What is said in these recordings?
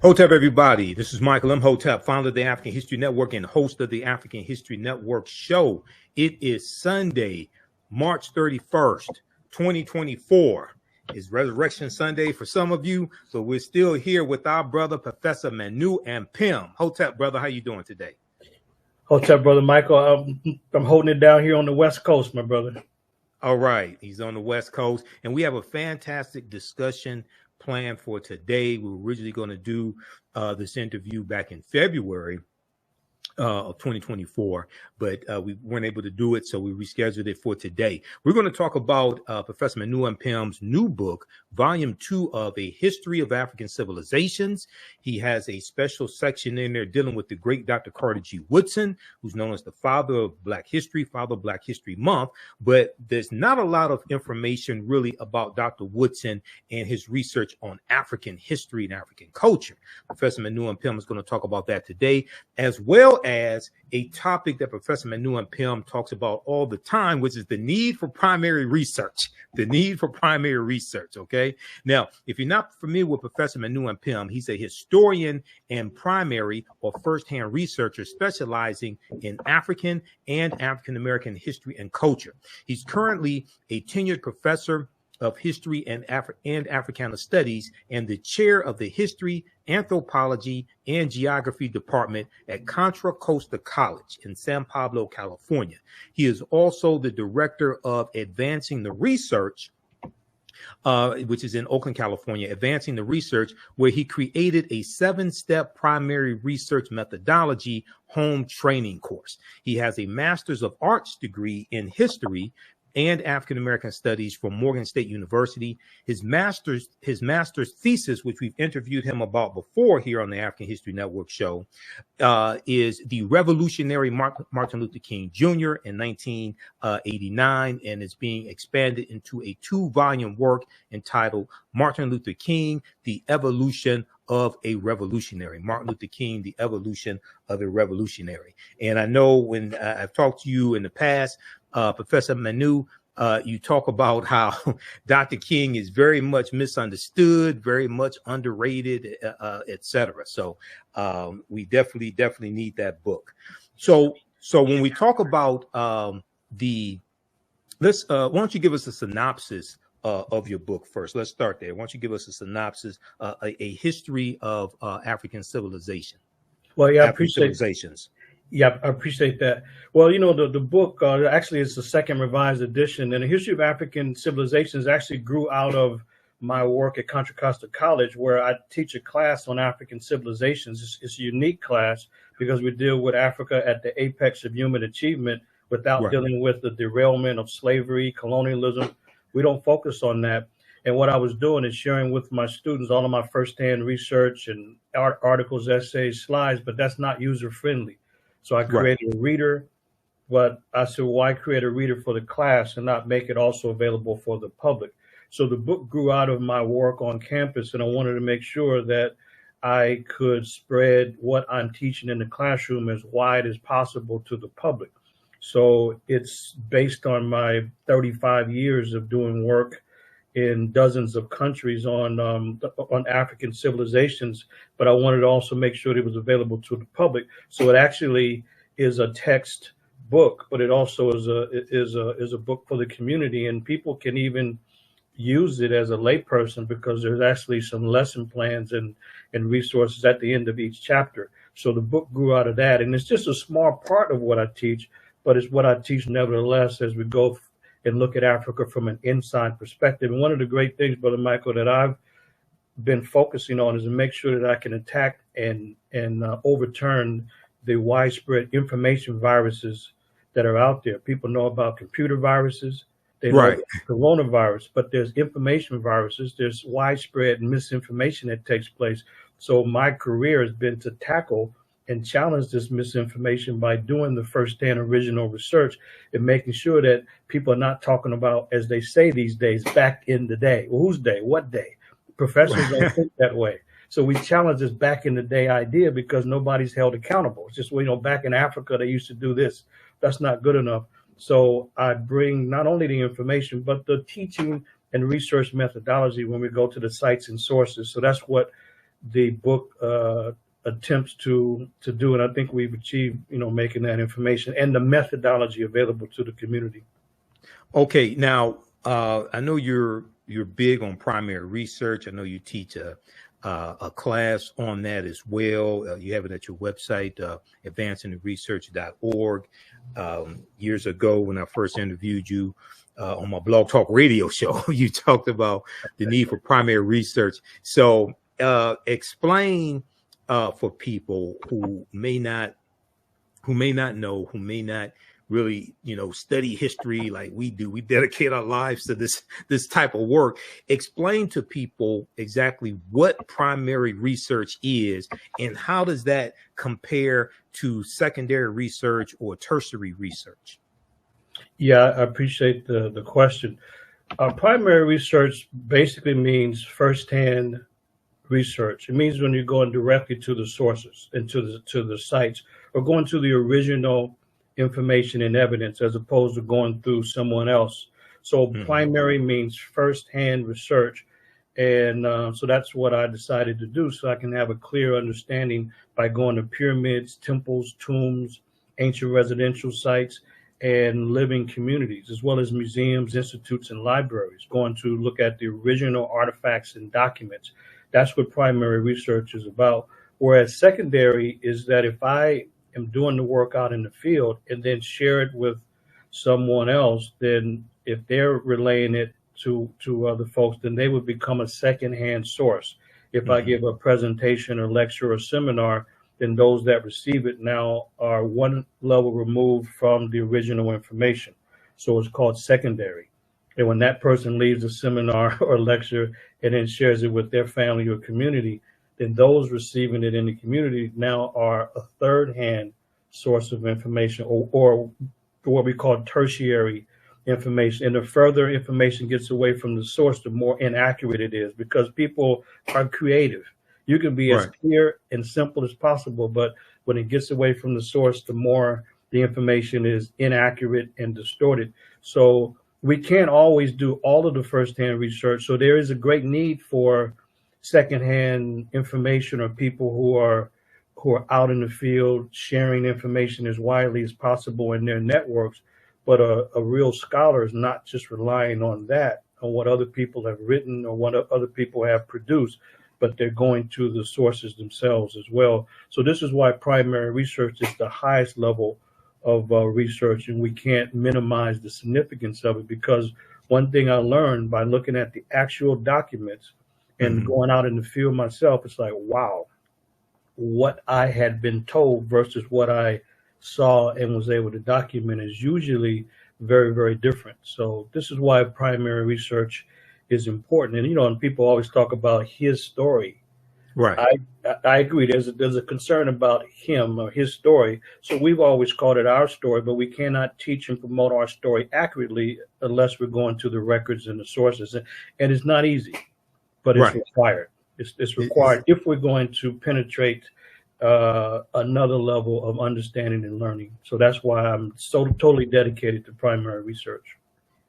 Hotep, everybody. This is Michael Imhotep, founder of the African History Network and host of the African History Network show. It is Sunday, March 31st, 2024. It's Resurrection Sunday for some of you, so we're still here with our brother, Professor Manu Ampim. Hotep, brother, how you doing today? Hotep, brother Michael. I'm holding it down here on the West Coast, my brother. All right. He's on the West Coast, and we have a fantastic discussion plan for today. We were originally going to do this interview back in February of 2024, but we weren't able to do it, so we rescheduled it for today. We're going to talk about Professor Manu Ampim's new book, Volume 2 of A History of African Civilizations. He has a special section in there dealing with the great Dr. Carter G. Woodson, who's known as the father of Black History, father of Black History Month, but there's not a lot of information really about Dr. Woodson and his research on African history and African culture. Professor Manu Ampim is going to talk about that today, as well as a topic that Professor Manu Ampim talks about all the time, which is the need for primary research. The need for primary research, okay? Now, if you're not familiar with Professor Manu Ampim, he's a historian and primary or first-hand researcher specializing in African and African-American history and culture. He's currently a tenured professor of History and Africana Studies and the chair of the History, Anthropology, and Geography Department at Contra Costa College in San Pablo, California. He is also the director of Advancing the Research, which is in Oakland, California, Advancing the Research, where he created a 7-step primary research methodology home training course. He has a Master's of Arts degree in History and African American Studies from Morgan State University. His master's thesis, which we've interviewed him about before here on the African History Network show, is The Revolutionary Martin Luther King Jr. in 1989, and it's being expanded into a 2-volume work entitled Martin Luther King, The Evolution of a Revolutionary. Martin Luther King, The Evolution of a Revolutionary. And I know when I've talked to you in the past, Professor Manu, you talk about how Dr. King is very much misunderstood, very much underrated, etc. So we definitely need that book. So when we talk about why don't you give us a synopsis of your book first? Let's start there. Why don't you give us a synopsis, a history of African civilization? Well, yeah, African civilizations. Yeah, I appreciate that. Well, you know, the book actually is the second revised edition, and the History of African Civilizations actually grew out of my work at Contra Costa College, where I teach a class on African civilizations. It's a unique class because we deal with Africa at the apex of human achievement without dealing with the derailment of slavery, colonialism. We don't focus on that. And what I was doing is sharing with my students all of my firsthand research and articles, essays, slides, but that's not user-friendly. So I created a reader, but I said, why create a reader for the class and not make it also available for the public? So the book grew out of my work on campus, and I wanted to make sure that I could spread what I'm teaching in the classroom as wide as possible to the public. So it's based on my 35 years of doing work in dozens of countries on African civilizations, but I wanted to also make sure it was available to the public. So it actually is a text book, but it also is a book for the community, and people can even use it as a layperson because there's actually some lesson plans and resources at the end of each chapter. So the book grew out of that, and it's just a small part of what I teach, but it's what I teach nevertheless as we go and look at Africa from an inside perspective. And one of the great things, Brother Michael, that I've been focusing on is to make sure that I can attack and overturn the widespread information viruses that are out there. People know about computer viruses, they know about coronavirus, but there's information viruses, there's widespread misinformation that takes place. So my career has been to tackle and challenge this misinformation by doing the first-hand original research and making sure that people are not talking about, as they say these days, back in the day. Well, whose day? What day? Professors don't think that way. So we challenge this back in the day idea because nobody's held accountable. It's just, you know, back in Africa, they used to do this. That's not good enough. So I bring not only the information, but the teaching and research methodology when we go to the sites and sources. So that's what the book attempts to do, and I think we've achieved, making that information and the methodology available to the community. Okay, now I know you're big on primary research. I know you teach a class on that as well. You have it at your website, advancingtheresearch.org. Years ago, when I first interviewed you on my Blog Talk Radio show, you talked about the need for primary research. So explain for people who may not know, who may not really, study history like we do. We dedicate our lives to this type of work. Explain to people exactly what primary research is and how does that compare to secondary research or tertiary research? Yeah, I appreciate the question. Primary research basically means firsthand research. It means when you're going directly to the sources and to the sites, or going to the original information and evidence as opposed to going through someone else. So primary means firsthand research. And so that's what I decided to do, so I can have a clear understanding by going to pyramids, temples, tombs, ancient residential sites, and living communities, as well as museums, institutes, and libraries, going to look at the original artifacts and documents. That's what primary research is about. Whereas secondary is that if I am doing the work out in the field and then share it with someone else, then if they're relaying it to other folks, then they would become a secondhand source. If I give a presentation or lecture or seminar, then those that receive it now are one level removed from the original information. So it's called secondary. And when that person leaves a seminar or lecture and then shares it with their family or community, then those receiving it in the community now are a third-hand source of information, or what we call tertiary information. And the further information gets away from the source, the more inaccurate it is, because people are creative. You can be as clear and simple as possible, but when it gets away from the source, the more the information is inaccurate and distorted. So we can't always do all of the first-hand research. So there is a great need for secondhand information, or people who are out in the field sharing information as widely as possible in their networks. But a real scholar is not just relying on that, on what other people have written or what other people have produced, but they're going to the sources themselves as well. So this is why primary research is the highest level of research, and we can't minimize the significance of it, because one thing I learned by looking at the actual documents and going out in the field myself, it's like, wow, what I had been told versus what I saw and was able to document is usually very, very different. So this is why primary research is important. And, and people always talk about his story. Right. I agree. There's a concern about him or his story. So we've always called it our story, but we cannot teach and promote our story accurately unless we're going to the records and the sources. And it's not easy, but it's required. It's required if we're going to penetrate another level of understanding and learning. So that's why I'm so totally dedicated to primary research.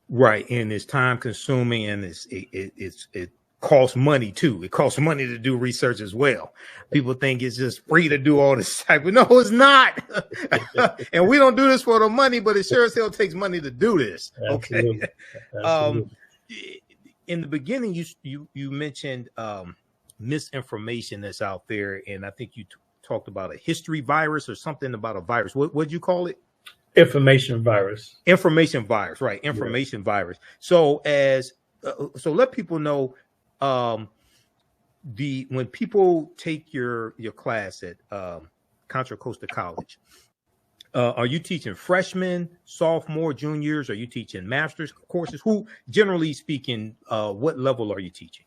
Right, and it's time consuming, and it costs money too. It costs money to do research as well. People think it's just free to do all this type, but no, it's not. And we don't do this for the money, but it sure as hell takes money to do this. Absolutely. Okay. Absolutely. In the beginning, you mentioned misinformation that's out there, and I think you talked about a history virus or something about a virus. What'd you call it? Information virus. Information virus, right? Information virus. So so let people know, when people take your class at Contra Costa College, are you teaching freshmen, sophomore, juniors? Are you teaching master's courses? Who, generally speaking, what level are you teaching?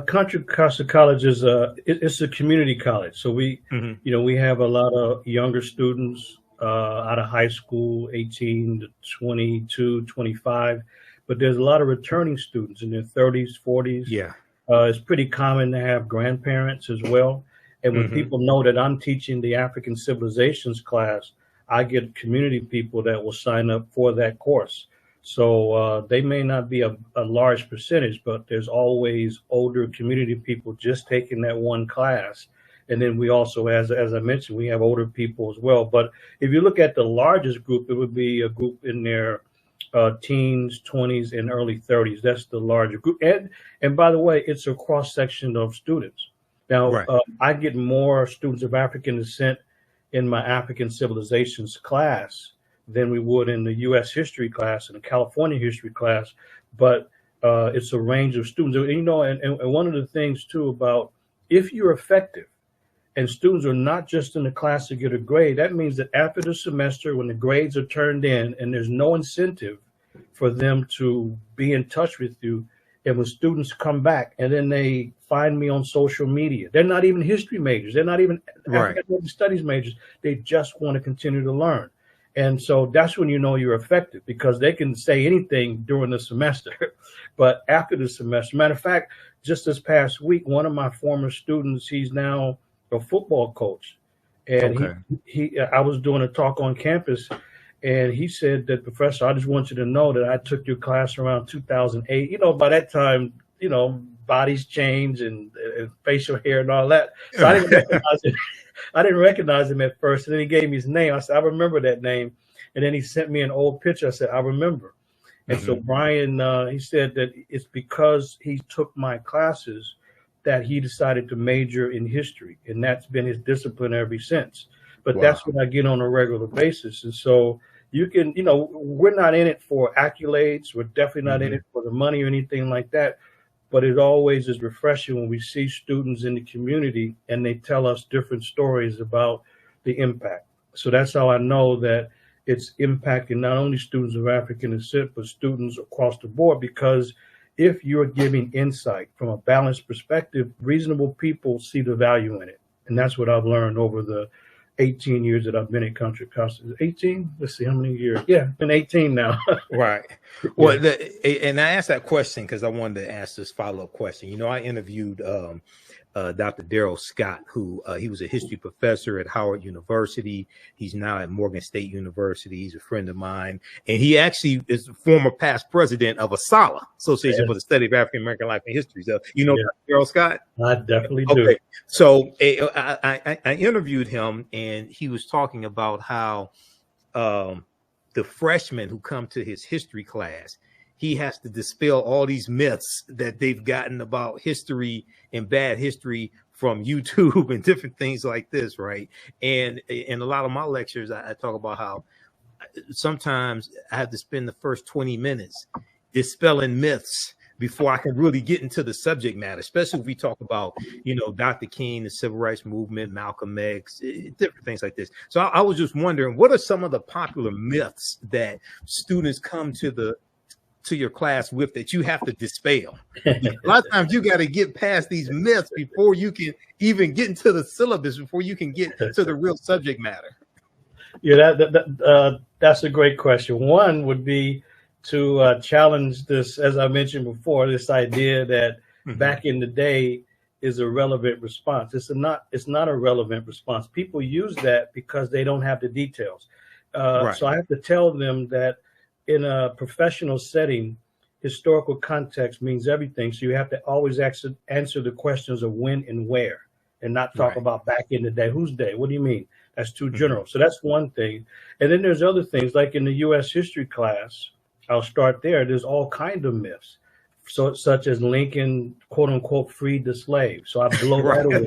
Contra Costa College is it's a community college. So we have a lot of younger students out of high school, 18 to 22, 25, but there's a lot of returning students in their 30s, 40s. Yeah. It's pretty common to have grandparents as well. And when people know that I'm teaching the African civilizations class, I get community people that will sign up for that course. So they may not be a large percentage, but there's always older community people just taking that one class. And then we also, as I mentioned, we have older people as well. But if you look at the largest group, it would be a group in their teens, 20s, and early 30s. That's the larger group. And by the way, it's a cross section of students. Now, Right. I get more students of African descent in my African civilizations class than we would in the U.S. history class and the California history class. But it's a range of students. And, you know, and one of the things, too, about if you're effective, and students are not just in the class to get a grade, that means that after the semester, when the grades are turned in and there's no incentive for them to be in touch with you, and when students come back and then they find me on social media, they're not even history majors, they're not even African American studies majors, they just want to continue to learn. And so that's when you know you're effective, because they can say anything during the semester, but after the semester, matter of fact, just this past week, one of my former students, he's now a football coach, and I was doing a talk on campus, and he said that, Professor, I just want you to know that I took your class around 2008. You know, by that time, you know, bodies change and facial hair and all that. So I didn't recognize it. I didn't recognize him at first, and then he gave me his name. I said, I remember that name, and then he sent me an old picture. I said, I remember. And so Brian, he said that it's because he took my classes that he decided to major in history, and that's been his discipline ever since. But that's what I get on a regular basis. And so you can, you know, we're not in it for accolades. We're definitely not in it for the money or anything like that. But it always is refreshing when we see students in the community and they tell us different stories about the impact. So that's how I know that it's impacting not only students of African descent, but students across the board, because if you're giving insight from a balanced perspective, reasonable people see the value in it. And that's what I've learned over the 18 years that I've been at Contra Costa. 18? Let's see how many years. Yeah, been 18 now. Right. Well, and I asked that question because I wanted to ask this follow-up question. You know, I interviewed Dr. Darrell Scott, who he was a history professor at Howard University. He's now at Morgan State University. He's a friend of mine. And he actually is the former past president of ASALH, Association for the Study of African American Life and History. So, you know Dr. Darrell Scott? I definitely do. Okay. So I interviewed him, and he was talking about how the freshmen who come to his history class, he has to dispel all these myths that they've gotten about history and bad history from YouTube and different things like this, right? And in a lot of my lectures, I talk about how sometimes I have to spend the first 20 minutes dispelling myths before I can really get into the subject matter, especially if we talk about, you know, Dr. King, the Civil Rights Movement, Malcolm X, different things like this. So I was just wondering, what are some of the popular myths that students come to your class with that you have to dispel? A lot of times you got to get past these myths before you can even get into the syllabus, before you can get to the real subject matter. Yeah, that's a great question. One would be to challenge this, as I mentioned before, this idea that back in the day is a relevant response. It's not a relevant response. People use that because they don't have the details. So I have to tell them that in a professional setting, historical context means everything. So you have to always answer the questions of when and where, and not talk about back in the day. Whose day? What do you mean? That's too general. So that's one thing. And then there's other things, like in the U.S. history class, I'll start there. There's all kinds of myths, so such as Lincoln, quote unquote, freed the slave. So I blow that away.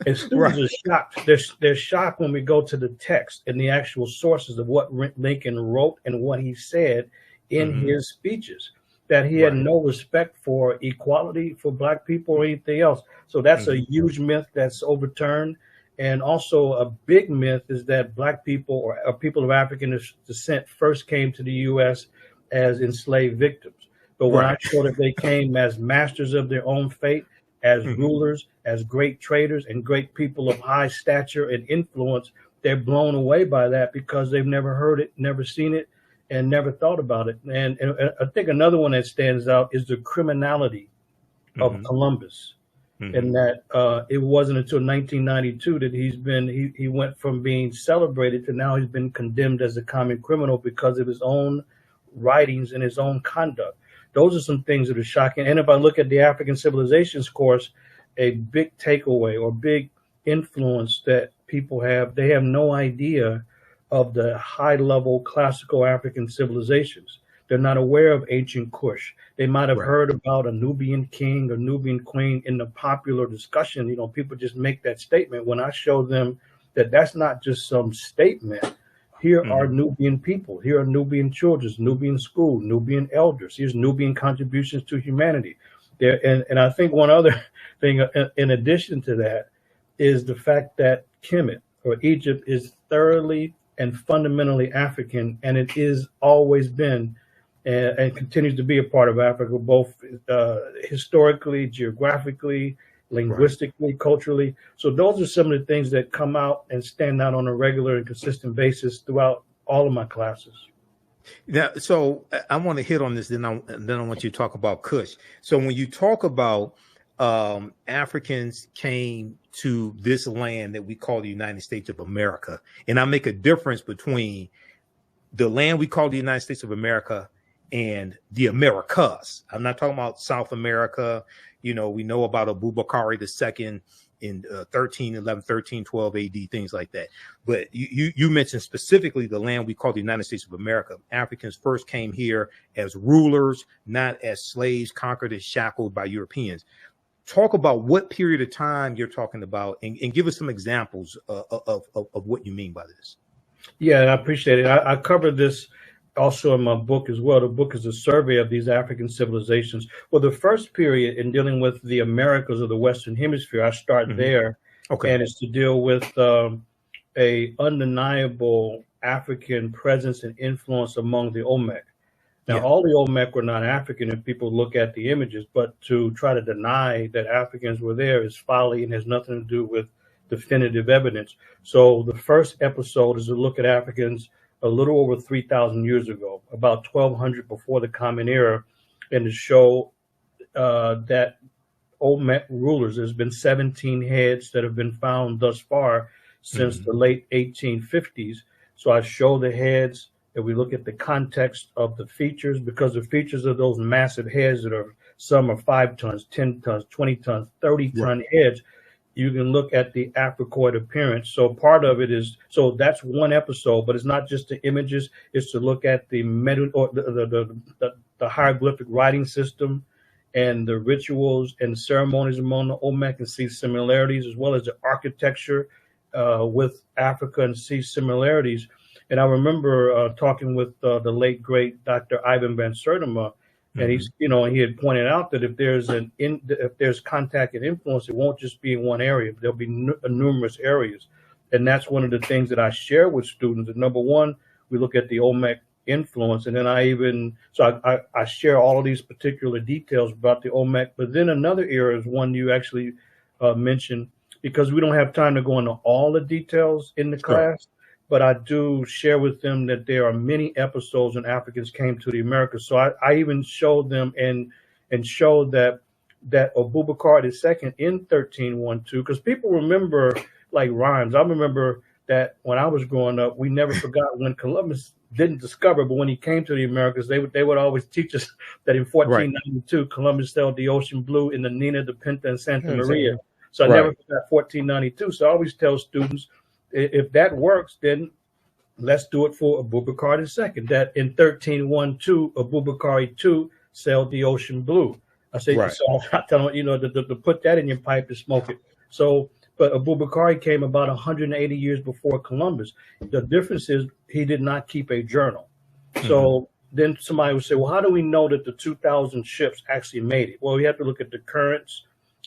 And students are shocked. They're shocked when we go to the text and the actual sources of what Lincoln wrote and what he said in his speeches, that he had no respect for equality for Black people or anything else. So that's a huge myth that's overturned. And also a big myth is that Black people or people of African descent first came to the U.S. as enslaved victims. But when I show that they came as masters of their own fate, as rulers, as great traders, and great people of high stature and influence, they're blown away by that because they've never heard it, never seen it, and never thought about it. And I think another one that stands out is the criminality of Columbus. And that it wasn't until 1992 that he went from being celebrated to now he's been condemned as a common criminal because of his own writings and his own conduct. Those are some things that are shocking. And if I look at the African Civilizations course, a big takeaway or big influence that people have, they have no idea of the high level classical African civilizations. They're not aware of ancient Kush. They might have heard about a Nubian king or Nubian queen in the popular discussion. You know, people just make that statement. When I show them that that's not just some statement, here are Nubian people, here are Nubian children, Nubian school, Nubian elders, here's Nubian contributions to humanity. There, and I think one other thing in addition to that is the fact that Kemet or Egypt is thoroughly and fundamentally African, and it is always been and continues to be a part of Africa, both historically, geographically, linguistically, culturally. So those are some of the things that come out and stand out on a regular and consistent basis throughout all of my classes. Now, so I want to hit on this, then I want you to talk about Kush. So when you talk about Africans came to this land that we call the United States of America, and I make a difference between the land we call the United States of America and the Americas. I'm not talking about South America. You know, we know about Abubakar II in 1312 AD, things like that. But you mentioned specifically the land we call the United States of America. Africans first came here as rulers, not as slaves, conquered and shackled by Europeans. Talk about what period of time you're talking about, and give us some examples of what you mean by this. Yeah, I appreciate it. I covered this also in my book as well. The book is a survey of these African civilizations. Well, the first period in dealing with the Americas of the Western Hemisphere, I start there. Okay. And it's to deal with a undeniable African presence and influence among the Olmec. Now, all the Olmec were not African if people look at the images, but to try to deny that Africans were there is folly and has nothing to do with definitive evidence. So the first episode is to look at Africans a little over 3,000 years ago, about 1200 before the Common Era, and to show that Olmec rulers, there's been 17 heads that have been found thus far since the late 1850s. So I show the heads, and we look at the context of the features, because the features of those massive heads that are, some are 5 tons, 10 tons, 20 tons, 30-ton heads. You can look at the Africoid appearance. So part of it is, so that's one episode, but it's not just the images. It's to look at the hieroglyphic writing system and the rituals and ceremonies among the Olmec and see similarities, as well as the architecture with Africa and see similarities. And I remember talking with the late great Dr. Ivan Van Sertima, and he's, you know, he had pointed out that if there's contact and influence, it won't just be in one area. There'll be numerous areas, and that's one of the things that I share with students. That number one, we look at the Olmec influence, and then I share all of these particular details about the Olmec. But then another area is one you actually mentioned, because we don't have time to go into all the details in the class. But I do share with them that there are many episodes when Africans came to the Americas. So I even showed them and showed that Abubakar II in 1312, because people remember like rhymes. I remember that when I was growing up, we never forgot when Columbus didn't discover, but when he came to the Americas, they would always teach us that in 1492, Columbus sailed the ocean blue in the Nina, the Pinta, and Santa Maria. So I never forgot 1492. So I always tell students, if that works, then let's do it for Abubakar II. That in 1312, Abubakar II sailed the ocean blue. I say, so I'm not telling you, to put that in your pipe to smoke it. So, but Abubakar came about 180 years before Columbus. The difference is he did not keep a journal. So then somebody would say, well, how do we know that the 2,000 ships actually made it? Well, we have to look at the currents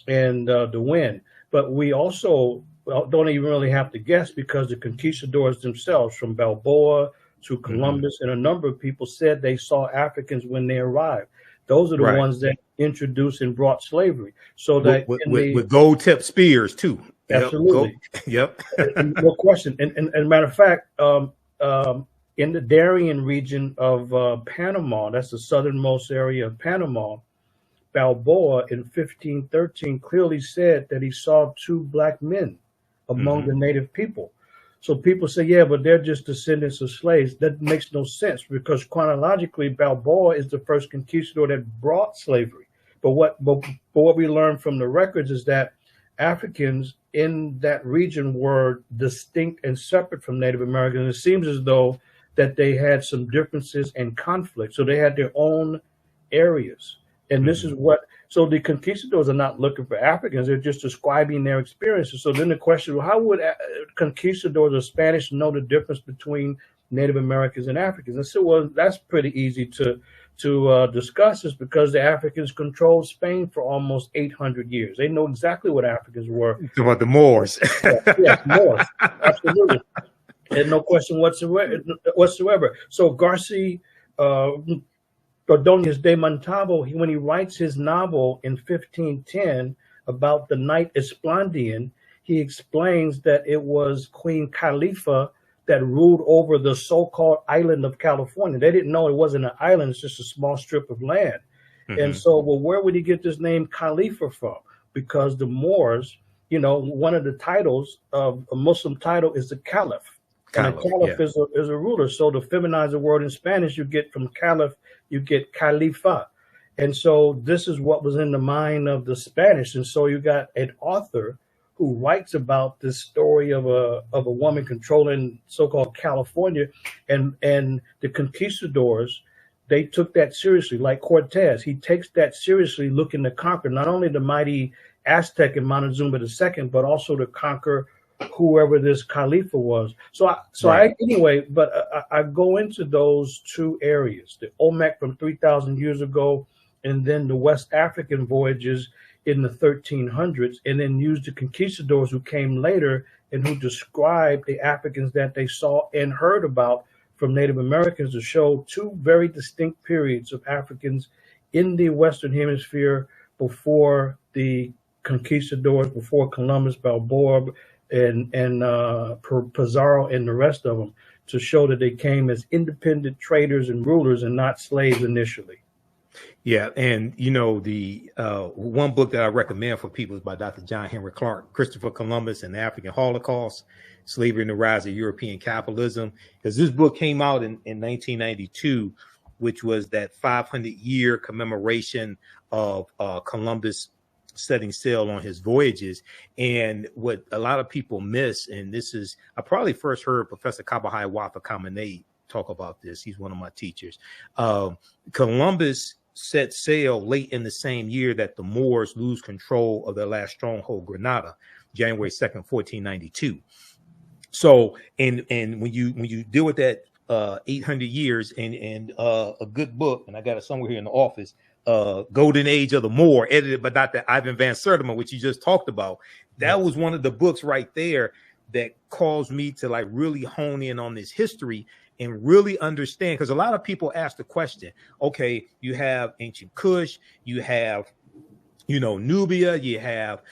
and the wind. But we also don't even really have to guess, because the conquistadors themselves, from Balboa to Columbus and a number of people, said they saw Africans when they arrived. Those are the ones that introduced and brought slavery. So that with gold-tipped spears too. Absolutely. No question. And matter of fact, in the Darien region of Panama, that's the southernmost area of Panama, Balboa in 1513 clearly said that he saw 2 black men among the native people. So people say, yeah, but they're just descendants of slaves. That makes no sense, because chronologically, Balboa is the first conquistador that brought slavery. But what we learned from the records is that Africans in that region were distinct and separate from Native Americans. It seems as though that they had some differences and conflicts. So they had their own areas. And this is what, so the conquistadors are not looking for Africans, they're just describing their experiences. So then the question, well, how would conquistadors or Spanish know the difference between Native Americans and Africans? And so, well, that's pretty easy to discuss, is because the Africans controlled Spain for almost 800 years. They know exactly what Africans were. About the Moors. Yes, Moors, absolutely. And no question whatsoever. So Garcia Ordonez de Montalvo, when he writes his novel in 1510 about the Night Esplandian, he explains that it was Queen Khalifa that ruled over the so-called island of California. They didn't know it wasn't an island, it's just a small strip of land. And so, well, where would he get this name Khalifa from? Because the Moors, you know, one of the titles of a Muslim title is the Caliph. And a caliph is a ruler. So to feminize the word in Spanish, you get from caliph, you get califa. And so this is what was in the mind of the Spanish. And so you got an author who writes about this story of a woman controlling so-called California, and the conquistadors, they took that seriously. Like Cortez, he takes that seriously, looking to conquer not only the mighty Aztec and Montezuma II, but also to conquer whoever this Khalifa was. I go into those two areas, the Olmec from 3,000 years ago, and then the West African voyages in the 1300s, and then use the conquistadors who came later and who described the Africans that they saw and heard about from Native Americans, to show two very distinct periods of Africans in the Western Hemisphere before the conquistadors, before Columbus, Balboa, and Pizarro and the rest of them, to show that they came as independent traders and rulers and not slaves initially. Yeah, and you know, the one book that I recommend for people is by Dr. John Henry Clark, Christopher Columbus and the African Holocaust, Slavery and the Rise of European Capitalism, because this book came out in 1992, which was that 500-year commemoration of Columbus setting sail on his voyages. And what a lot of people miss, and this is, I probably first heard Professor Kabahai Wafa Kamene talk about this. He's one of my teachers. Columbus set sail late in the same year that the Moors lose control of their last stronghold, Granada, January 2nd, 1492. So, and when you deal with that 800 years and a good book, and I got it somewhere here in the office, Golden Age of the Moor, edited by Dr. Ivan Van Sertima, which you just talked about. That was one of the books right there that caused me to like really hone in on this history and really understand, because a lot of people ask the question, okay, you have ancient Kush, you have, you know, Nubia, you have,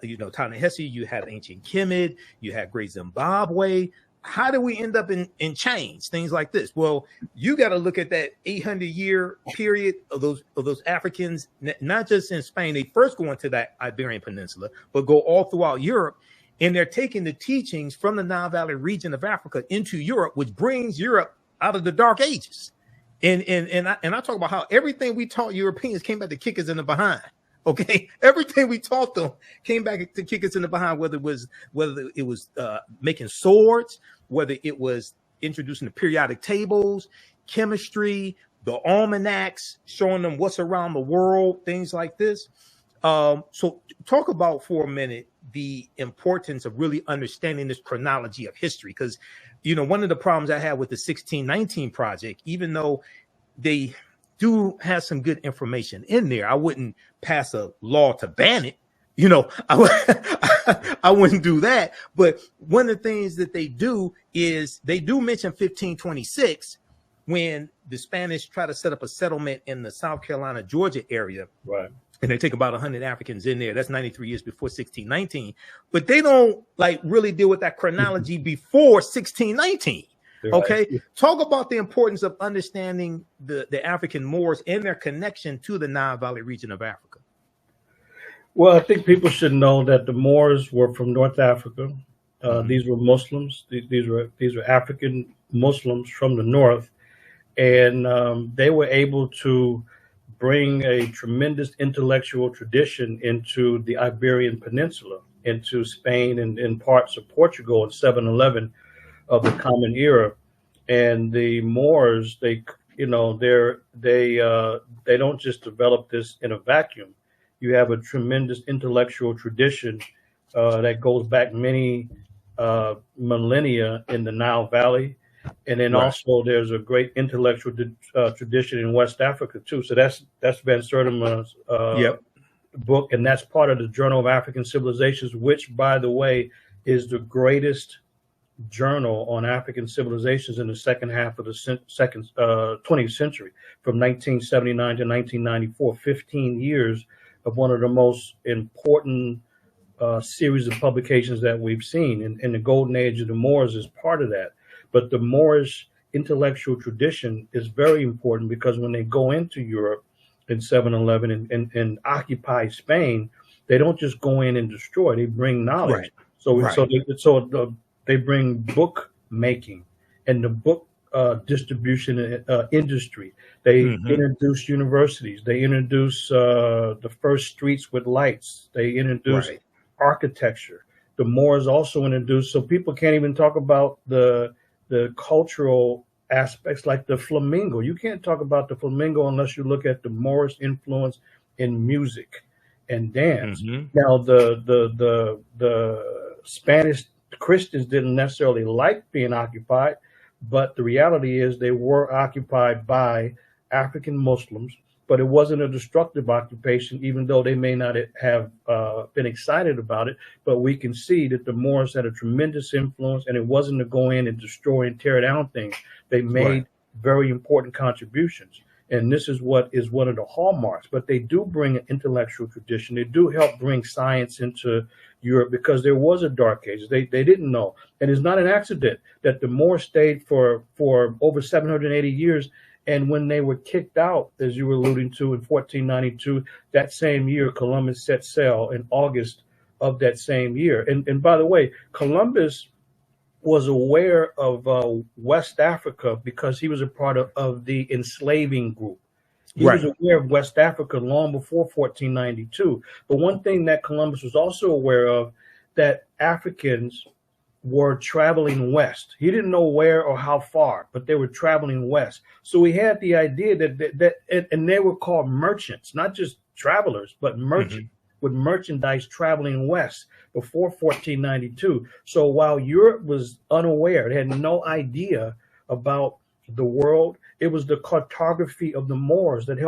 you know, Ta-Nehisi, you have ancient Kemet, you have Great Zimbabwe. How do we end up in chains, things like this? Well, you got to look at that 800-year period of those Africans, not just in Spain. They first go into that Iberian Peninsula, but go all throughout Europe. And they're taking the teachings from the Nile Valley region of Africa into Europe, which brings Europe out of the Dark Ages. And I talk about how everything we taught Europeans came back to kick us in the behind. Okay, everything we taught them came back to kick us in the behind, whether it was making swords, whether it was introducing the periodic tables, chemistry, the almanacs, showing them what's around the world, things like this. So talk about for a minute the importance of really understanding this chronology of history, because, you know, one of the problems I had with the 1619 project, even though they do have some good information in there, I wouldn't pass a law to ban it. You know, I wouldn't do that. But one of the things that they do is they do mention 1526 when the Spanish try to set up a settlement in the South Carolina, Georgia area. Right. And they take about 100 Africans in there. That's 93 years before 1619. But they don't like really deal with that chronology before 1619. Okay. Right. Talk about the importance of understanding the African Moors and their connection to the Nile Valley region of Africa. Well, I think people should know that the Moors were from North Africa. These were Muslims. These were African Muslims from the north, and they were able to bring a tremendous intellectual tradition into the Iberian Peninsula, into Spain and in parts of Portugal in 711 of the Common Era. And the Moors, they don't just develop this in a vacuum. You have a tremendous intellectual tradition that goes back many millennia in the Nile Valley. And then also there's a great intellectual tradition in West Africa too. So that's Van Sertima's book, and that's part of the Journal of African Civilizations, which, by the way, is the greatest journal on African civilizations in the second half of the 20th century, from 1979 to 1994, 15 years of one of the most important series of publications that we've seen. And the Golden Age of the Moors is part of that. But the Moorish intellectual tradition is very important, because when they go into Europe in 711 and occupy Spain, they don't just go in and destroy; they bring knowledge. They bring book making and the book distribution industry. They introduce universities. They introduce the first streets with lights. They introduce architecture. The Moors also introduced, so people can't even talk about the cultural aspects like the flamingo. You can't talk about the flamingo unless you look at the Moorish influence in music and dance. Now, the Spanish Christians didn't necessarily like being occupied, but the reality is they were occupied by African Muslims, but it wasn't a destructive occupation, even though they may not have been excited about it. But we can see that the Moors had a tremendous influence, and it wasn't to go in and destroy and tear down things. They made very important contributions. And this is what is one of the hallmarks. But they do bring an intellectual tradition. They do help bring science into Europe, because there was a dark age. They didn't know. And it's not an accident that the Moors stayed for over 780 years. And when they were kicked out, as you were alluding to, in 1492, that same year, Columbus set sail in August of that same year. And by the way, Columbus was aware of West Africa because he was a part of the enslaving group. He was aware of West Africa long before 1492. But one thing that Columbus was also aware of, that Africans were traveling west. He didn't know where or how far, but they were traveling west. So he had the idea that and they were called merchants, not just travelers, but merchants, with merchandise traveling west before 1492. So while Europe was unaware, they had no idea about the world, it was the cartography of the Moors that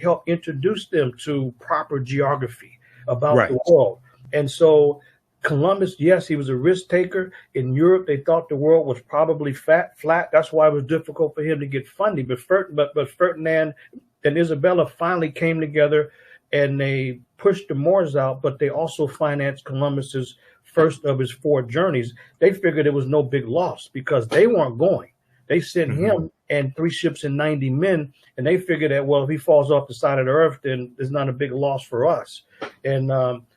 helped introduce them to proper geography about the world. And so Columbus, yes, he was a risk taker. In Europe, they thought the world was probably flat. That's why it was difficult for him to get funding. But Ferdinand and Isabella finally came together, and they pushed the Moors out, but they also financed Columbus's first of his 4 journeys. They figured it was no big loss because they weren't going. They sent him and 3 ships and 90 men, and they figured that, well, if he falls off the side of the earth, then there's not a big loss for us. And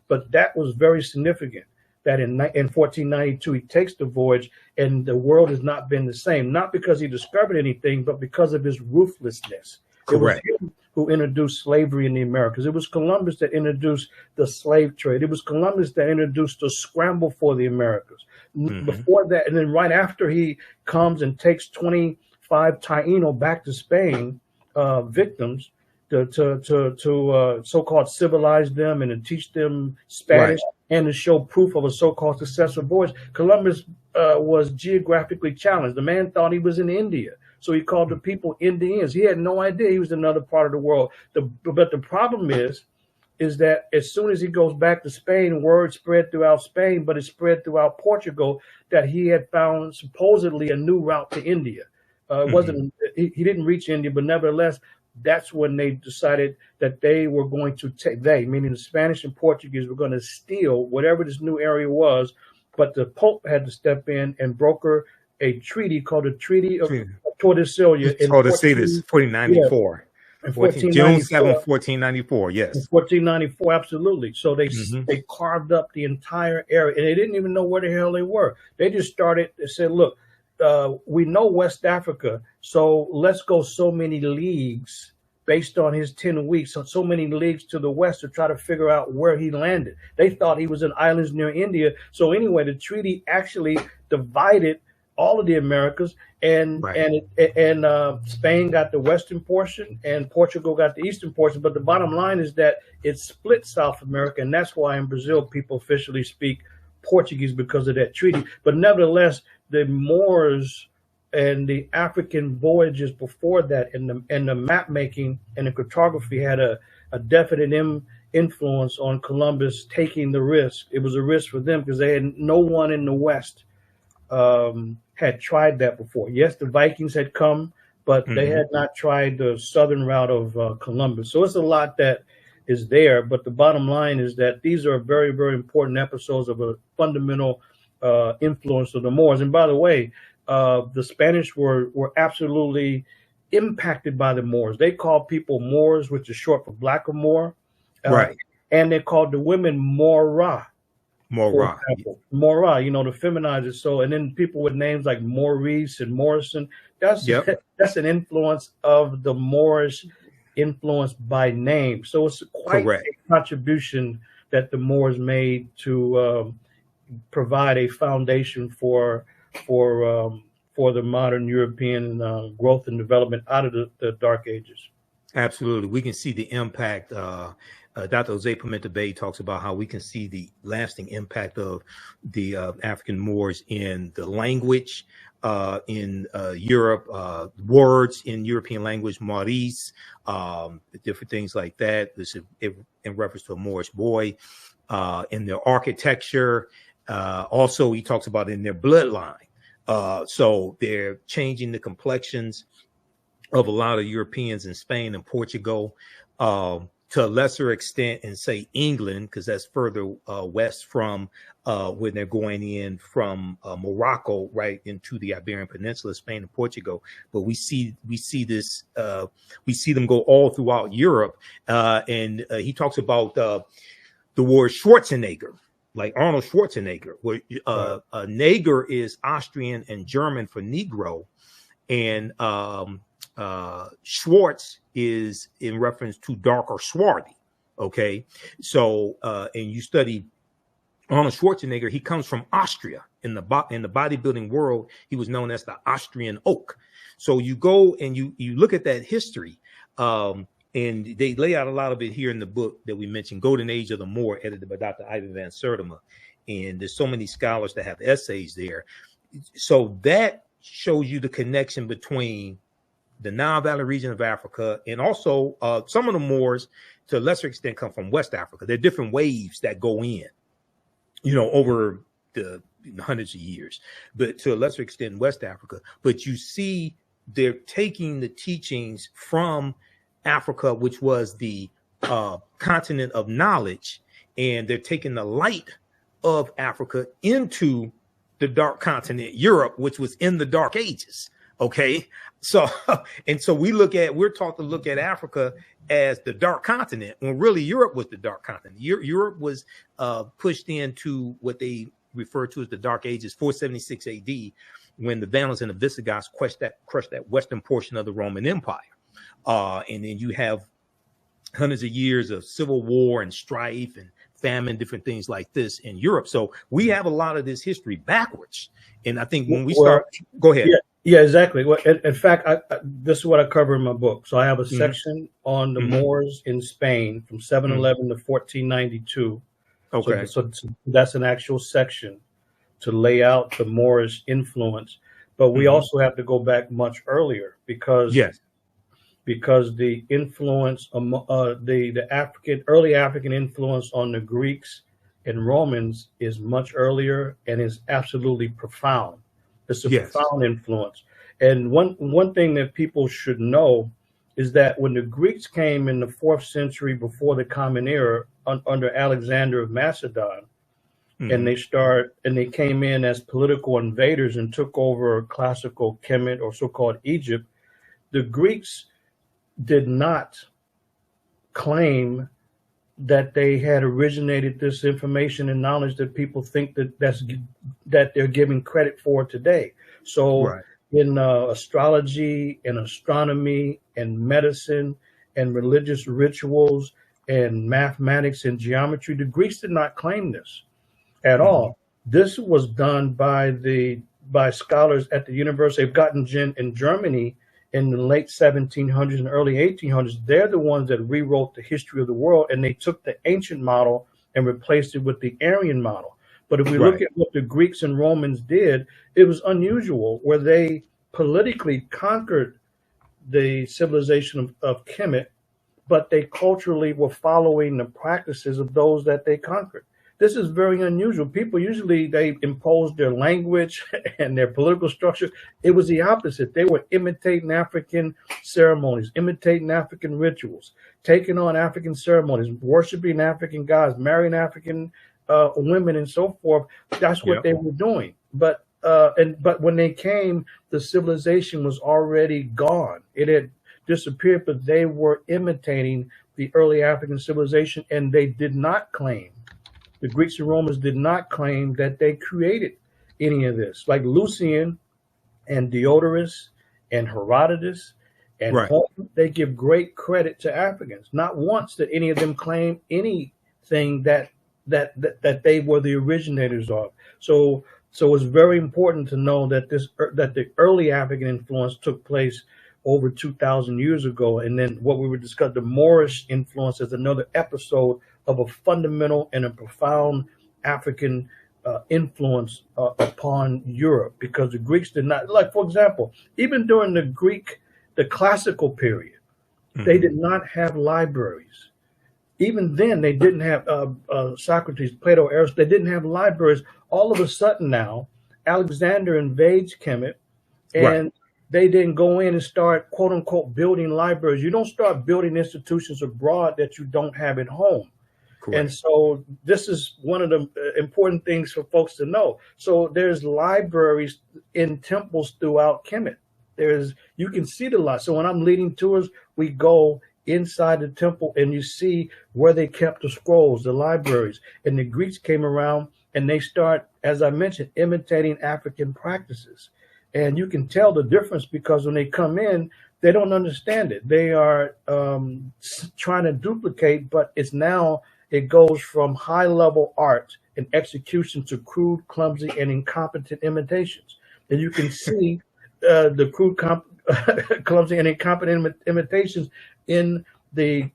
but that was very significant, that in 1492 he takes the voyage, and the world has not been the same, not because he discovered anything, but because of his ruthlessness. Correct. It was him who introduced slavery in the Americas. It was Columbus that introduced the slave trade. It was Columbus that introduced the scramble for the Americas. Before that, and then right after he comes and takes 25 Taino back to Spain, victims, to so-called civilize them and to teach them Spanish and to show proof of a so-called successful voyage. Columbus was geographically challenged. The man thought he was in India, so he called the people Indians. He had no idea he was in another part of the world. But the problem is that as soon as he goes back to Spain, word spread throughout Spain, but it spread throughout Portugal that he had found supposedly a new route to India. It wasn't, he didn't reach India, but nevertheless, that's when they decided that they were going to take, meaning the Spanish and Portuguese, were going to steal whatever this new area was. But the Pope had to step in and broker a treaty called the Treaty of Tordesillas in 1494. In June 7, 1494. 1494. In Yes. 1494, absolutely. So Hmm. they carved up the entire area, and they didn't even know where the hell they were. They just started. They said, "Look, we know West Africa, so let's go so many leagues based on his 10 weeks, so many leagues to the west to try to figure out where he landed." They thought he was in islands near India. So anyway, the treaty actually divided all of the Americas, and Right. Spain got the western portion, and Portugal got the eastern portion. But the bottom line is that it split South America, and that's why in Brazil people officially speak Portuguese because of that treaty. But nevertheless, the Moors and the African voyages before that, and the map making and the cartography had a definite influence on Columbus taking the risk. It was a risk for them because they had no one in the West had tried that before. Yes, the Vikings had come, but they had not tried the southern route of Columbus. So it's a lot that is there. But the bottom line is that these are very, very important episodes of a fundamental influence of the Moors. And by the way, the Spanish were absolutely impacted by the Moors. They called people Moors, which is short for Blackamoor. Right. And they called the women Mora. Mora. Mora, you know, to feminize it. So, and then people with names like Maurice and Morrison, that's an influence of the Moorish influence by name. So it's quite a contribution that the Moors made to provide a foundation for the modern European growth and development out of the Dark Ages. Absolutely. We can see the impact. Dr. Jose Pimenta Bay talks about how we can see the lasting impact of the African Moors in the language in Europe, words in European language, Maurice, different things like that. This is in reference to a Moorish boy, in their architecture. Also, he talks about in their bloodline. So they're changing the complexions of a lot of Europeans in Spain and Portugal, to a lesser extent in, say, England, because that's further west from when they're going in from Morocco right into the Iberian Peninsula, Spain and Portugal. But we see this, we see them go all throughout Europe. And he talks about the word Schwarzenegger, like Arnold Schwarzenegger, where Neger is Austrian and German for Negro, and Schwartz is in reference to dark or swarthy. Okay, so and you study Arnold Schwarzenegger, he comes from Austria. In the bodybuilding world, he was known as the Austrian Oak. So you go and you look at that history, and they lay out a lot of it here in the book that we mentioned, Golden Age of the Moor, edited by Dr. Ivan van Sertima. And there's so many scholars that have essays there. So that shows you the connection between the Nile Valley region of Africa, and also some of the Moors, to a lesser extent, come from West Africa. There are different waves that go in, you know, over the hundreds of years, but to a lesser extent, West Africa. But you see, they're taking the teachings from Africa, which was the continent of knowledge, and they're taking the light of Africa into the dark continent, Europe, which was in the Dark Ages. Okay, so we're taught to look at Africa as the dark continent, when really Europe was the dark continent. Europe was pushed into what they refer to as the Dark Ages, 476 AD, when the Vandals and the Visigoths crushed that western portion of the Roman Empire. And then you have hundreds of years of civil war and strife and famine, different things like this in Europe. So we have a lot of this history backwards. And I think when we start, go ahead. Yeah, exactly. Well, in fact, this is what I cover in my book. So I have a section on the Moors in Spain from 711 to 1492. Okay. So that's an actual section to lay out the Moorish influence. But we also have to go back much earlier, because the influence, the early African influence on the Greeks and Romans is much earlier and is absolutely profound. It's a profound influence. And one thing that people should know is that when the Greeks came in the 4th century before the Common Era under Alexander of Macedon, and they came in as political invaders and took over classical Kemet, or so-called Egypt, the Greeks did not claim that they had originated this information and knowledge that people think that they're giving credit for today. So Right. in astrology and astronomy and medicine and religious rituals and mathematics and geometry, the Greeks did not claim this at all. This was done by scholars at the University of Göttingen in Germany in the late 1700s and early 1800s. They're the ones that rewrote the history of the world, and they took the ancient model and replaced it with the Aryan model. But if we look at what the Greeks and Romans did, it was unusual, where they politically conquered the civilization of Kemet, but they culturally were following the practices of those that they conquered. This is very unusual. People usually, they imposed their language and their political structure. It was the opposite. They were imitating African ceremonies, imitating African rituals, taking on African ceremonies, worshiping African gods, marrying African women, and so forth. That's what they were doing. But when they came, the civilization was already gone. It had disappeared, but they were imitating the early African civilization, and they did not claim. The Greeks and Romans did not claim that they created any of this. Like Lucian and Diodorus and Herodotus and Homer, they give great credit to Africans. Not once did any of them claim anything that they were the originators of. So it's very important to know that that the early African influence took place over 2,000 years ago. And then what we were discussing, the Moorish influence, is another episode of a fundamental and a profound African influence upon Europe, because the Greeks did not, like, for example, even during the classical period, they did not have libraries. Even then, they didn't have Socrates, Plato, Aristotle, they didn't have libraries. All of a sudden now, Alexander invades Kemet, and they didn't go in and start, quote unquote, building libraries. You don't start building institutions abroad that you don't have at home. Correct. And so this is one of the important things for folks to know. So there's libraries in temples throughout Kemet. You can see the lot. So when I'm leading tours, we go inside the temple and you see where they kept the scrolls, the libraries. And the Greeks came around and they start, as I mentioned, imitating African practices. And you can tell the difference, because when they come in, they don't understand it. They are trying to duplicate, but it goes from high-level art and execution to crude, clumsy, and incompetent imitations. And you can see the crude, clumsy, and incompetent imitations in the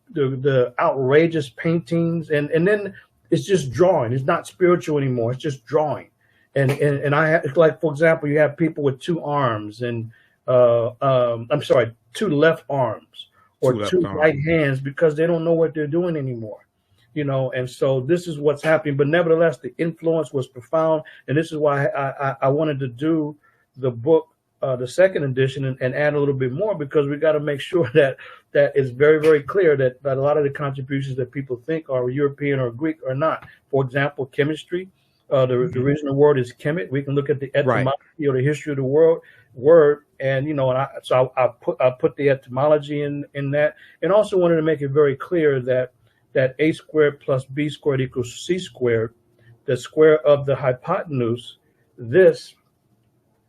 outrageous paintings, and then it's just drawing. It's not spiritual anymore. It's just drawing. And I have, like, for example, you have people with two arms and two left arms or two right hands, because they don't know what they're doing anymore. And so this is what's happening. But nevertheless, the influence was profound. And this is why I wanted to do the book, the second edition, and add a little bit more, because we got to make sure that it's very, very clear that a lot of the contributions that people think are European or Greek are not. For example, chemistry, the original word is Kemet. We can look at the etymology or the history of the word, and I put the etymology in that, and also wanted to make it very clear that a squared plus b squared equals c squared, the square of the hypotenuse. This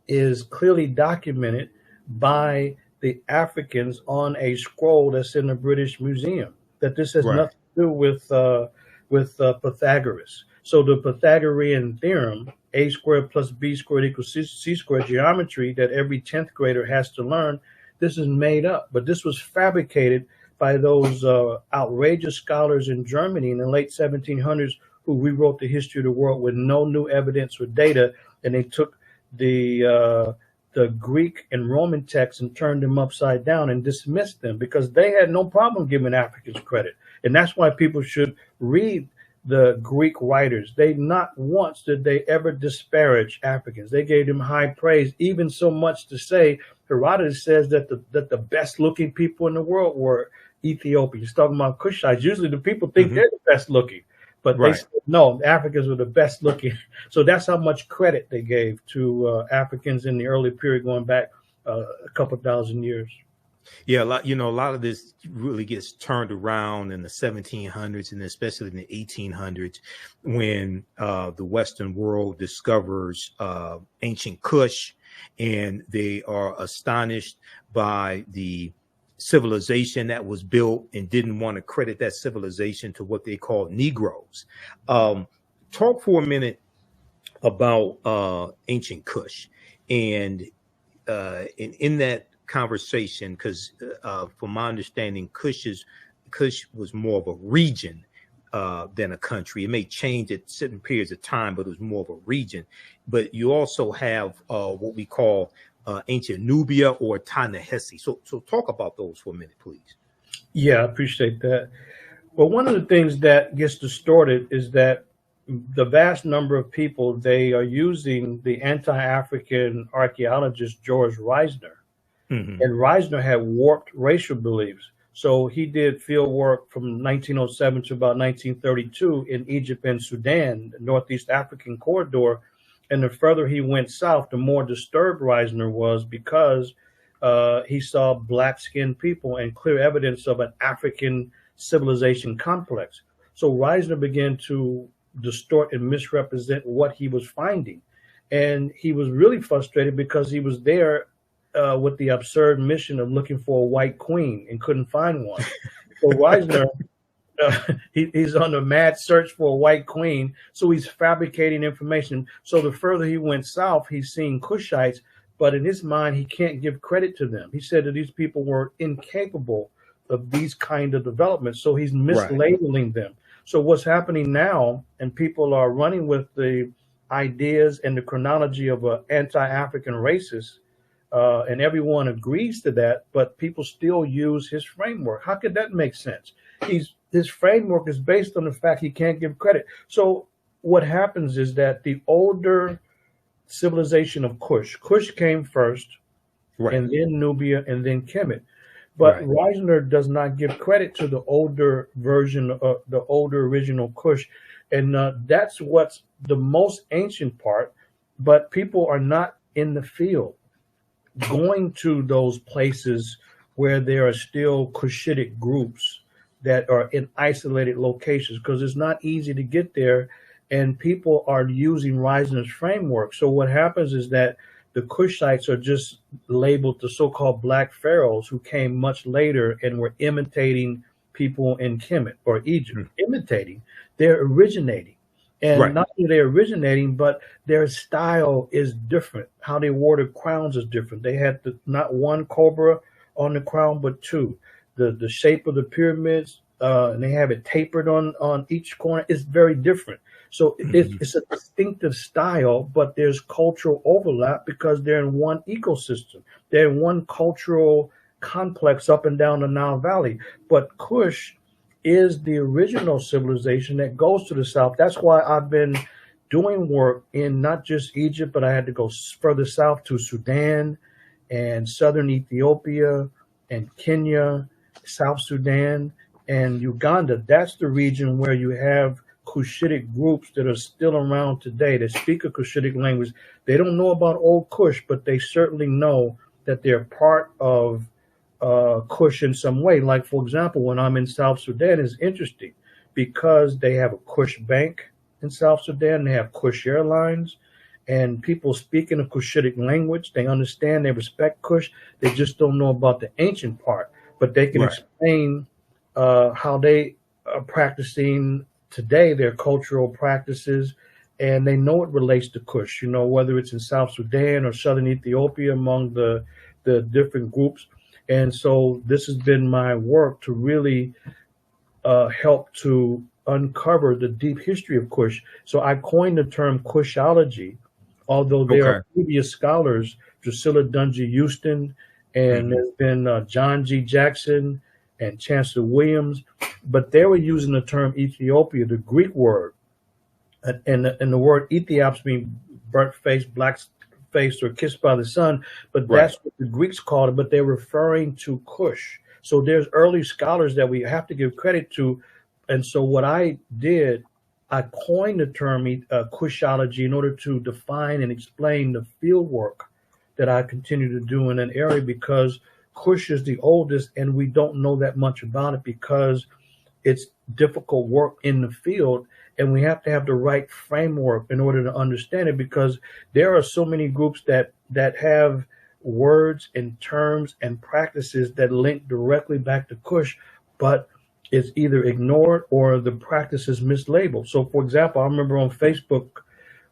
is clearly documented by the Africans on a scroll that's in the British Museum. That this has nothing to do with Pythagoras. So the Pythagorean theorem, a squared plus b squared equals c squared, geometry that every 10th grader has to learn, this is made up. But this was fabricated by those outrageous scholars in Germany in the late 1700s, who rewrote the history of the world with no new evidence or data. And they took the Greek and Roman texts and turned them upside down and dismissed them, because they had no problem giving Africans credit. And that's why people should read the Greek writers. They not once did they ever disparage Africans. They gave them high praise, even so much to say, Herodotus says that the best looking people in the world were Ethiopians. He's talking about Kushites. Usually the people think they're the best looking, but they said, no, the Africans were the best looking. So that's how much credit they gave to Africans in the early period, going back a couple thousand years. Yeah, a lot of this really gets turned around in the 1700s and especially in the 1800s when the Western world discovers ancient Kush, and they are astonished by the civilization that was built and didn't want to credit that civilization to what they call Negroes. Talk for a minute about ancient Kush, and in that conversation, because from my understanding, Kush was more of a region than a country. It may change at certain periods of time, but it was more of a region. But you also have what we call ancient Nubia or Ta-Nehisi. So talk about those for a minute, please. Yeah, I appreciate that. Well, one of the things that gets distorted is that the vast number of people, they are using the anti-African archaeologist George Reisner. Mm-hmm. And Reisner had warped racial beliefs. So he did field work from 1907 to about 1932 in Egypt and Sudan, the Northeast African corridor. And the further he went south, the more disturbed Reisner was, because he saw black-skinned people and clear evidence of an African civilization complex. So Reisner began to distort and misrepresent what he was finding. And he was really frustrated because he was there with the absurd mission of looking for a white queen and couldn't find one. So Reisner, he's on a mad search for a white queen. So he's fabricating information. So the further he went south, he's seeing Kushites, but in his mind, he can't give credit to them. He said that these people were incapable of these kind of developments. So he's mislabeling them. So what's happening now, and people are running with the ideas and the chronology of an anti-African racist, and everyone agrees to that, but people still use his framework. How could that make sense? His framework is based on the fact he can't give credit. So what happens is that the older civilization of Kush came first, and then Nubia, and then Kemet. But Reisner does not give credit to the older version of the older original Kush. And that's what's the most ancient part. But people are not in the field going to those places where there are still Kushitic groups that are in isolated locations, because it's not easy to get there. And people are using Reisner's framework. So what happens is that the Kushites are just labeled the so-called black pharaohs who came much later and were imitating people in Kemet or Egypt. Imitating, they're originating. And not only they're originating, but their style is different. How they wore the crowns is different. They had not one cobra on the crown, but two. The shape of the pyramids, and they have it tapered on each corner, is very different. So it's a distinctive style, but there's cultural overlap because they're in one ecosystem. They're in one cultural complex up and down the Nile Valley. But Kush is the original civilization that goes to the south. That's why I've been doing work in not just Egypt, but I had to go further south to Sudan and southern Ethiopia and Kenya, South Sudan, and Uganda. That's the region where you have Kushitic groups that are still around today that speak a Kushitic language. They don't know about old Kush, but they certainly know that they're part of Kush in some way. Like, for example, when I'm in South Sudan, it's interesting because they have a Kush bank in South Sudan. They have Kush Airlines, and people speaking a Kushitic language. They understand, they respect Kush. They just don't know about the ancient part, but they can explain how they are practicing today, their cultural practices, and they know it relates to Kush, you know, whether it's in South Sudan or southern Ethiopia among the different groups. And so this has been my work to really help to uncover the deep history of Kush. So I coined the term Kushology, although there are previous scholars, Drusilla Dungy Houston, and there's been John G. Jackson and Chancellor Williams, but they were using the term Ethiopia, the Greek word, and the word Ethiops means burnt face, black face, or kissed by the sun, but that's what the Greeks called it, but they're referring to Kush. So there's early scholars that we have to give credit to. And so what I did, I coined the term Kushology in order to define and explain the field work that I continue to do in an area, because Kush is the oldest, and we don't know that much about it because it's difficult work in the field, and we have to have the right framework in order to understand it, because there are so many groups that have words and terms and practices that link directly back to Kush, but it's either ignored or the practice is mislabeled. So, for example, I remember on Facebook,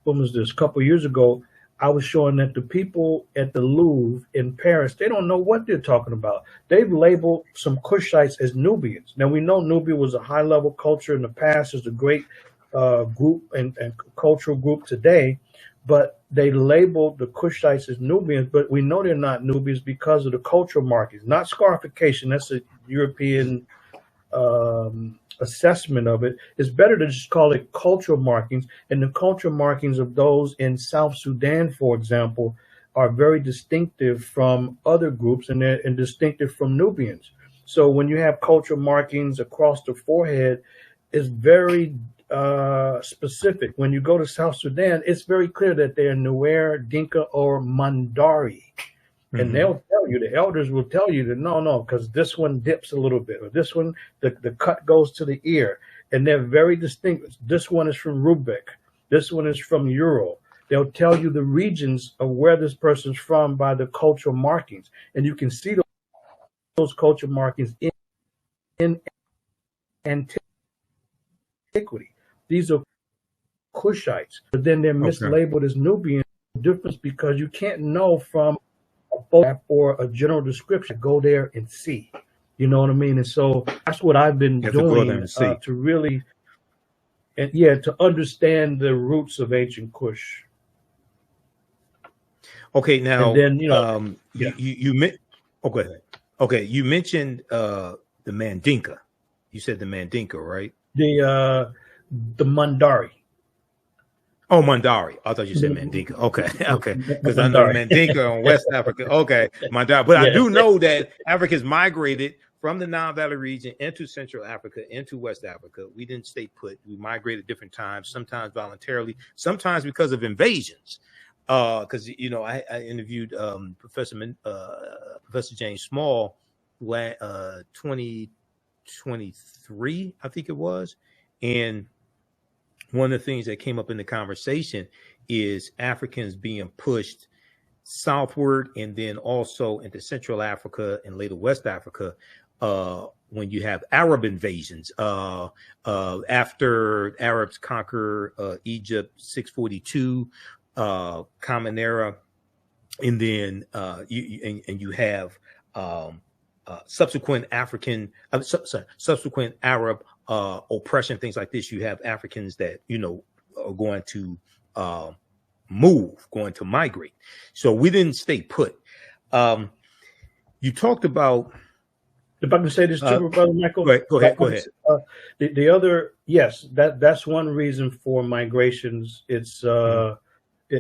when was this, a couple of years ago, I was showing that the people at the Louvre in Paris, they don't know what they're talking about. They've labeled some Kushites as Nubians. Now, we know Nubia was a high-level culture in the past. It's a great group and cultural group today, but they labeled the Kushites as Nubians, but we know they're not Nubians because of the cultural markings, not scarification. That's a European assessment of it. It's better to just call it cultural markings, and the cultural markings of those in South Sudan, for example, are very distinctive from other groups, and they're distinctive from Nubians. So when you have cultural markings across the forehead, it's very specific. When you go to South Sudan, it's very clear that they're Nuer, Dinka, or Mandari. And they'll tell you, the elders will tell you that no, because this one dips a little bit, or this one, the cut goes to the ear, and they're very distinct. This one is from Rubik, this one is from Ural. They'll tell you the regions of where this person's from by the cultural markings, and you can see those cultural markings in antiquity. These are Kushites, but then they're mislabeled as Nubian. Difference because you can't know from a photograph or a general description. Go there and see. You know what I mean? And so that's what I've been doing to really, to understand the roots of ancient Kush. Okay, now, and then go ahead. Okay, you mentioned the Mandinka. You said the Mandinka, right? The Mandari. Oh, Mandari. I thought you said Mandinka. Okay, okay. Because I know Mandinka in West Africa. Okay, Mandari. But I do know that Africans migrated from the Nile Valley region into Central Africa, into West Africa. We didn't stay put. We migrated different times, sometimes voluntarily, sometimes because of invasions. Because, I interviewed Professor James Small 2023, I think it was. And one of the things that came up in the conversation is Africans being pushed southward and then also into Central Africa and later West Africa when you have Arab invasions. After Arabs conquer Egypt, 642, Common Era, and then you have subsequent subsequent Arab oppression, things like this. You have Africans that are going to going to migrate. So we didn't stay put. You talked about. If I can say this too, Brother Michael. Go ahead. The other, yes, that's one reason for migrations. It's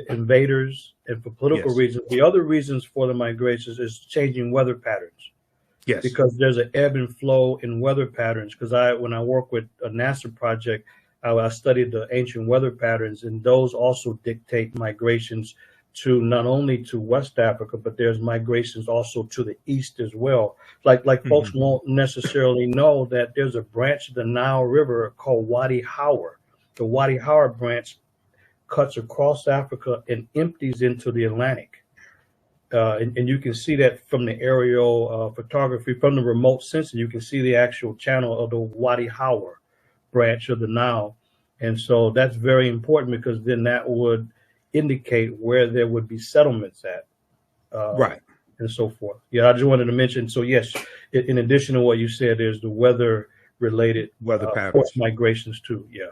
invaders, and for political reasons. The other reasons for the migrations is changing weather patterns. Yes, because there's an ebb and flow in weather patterns. Because when I work with a NASA project, I studied the ancient weather patterns, and those also dictate migrations to not only to West Africa, but there's migrations also to the east as well. Like folks won't necessarily know that there's a branch of the Nile River called Wadi Howard. The Wadi Howard branch cuts across Africa and empties into the Atlantic. And you can see that from the aerial photography, from the remote sensing, you can see the actual channel of the Wadi Howard branch of the Nile. And so that's very important, because then that would indicate where there would be settlements at. Right. And so forth. Yeah, I just wanted to mention. So, yes, in addition to what you said, there's the weather-related patterns, forced migrations too. Yeah.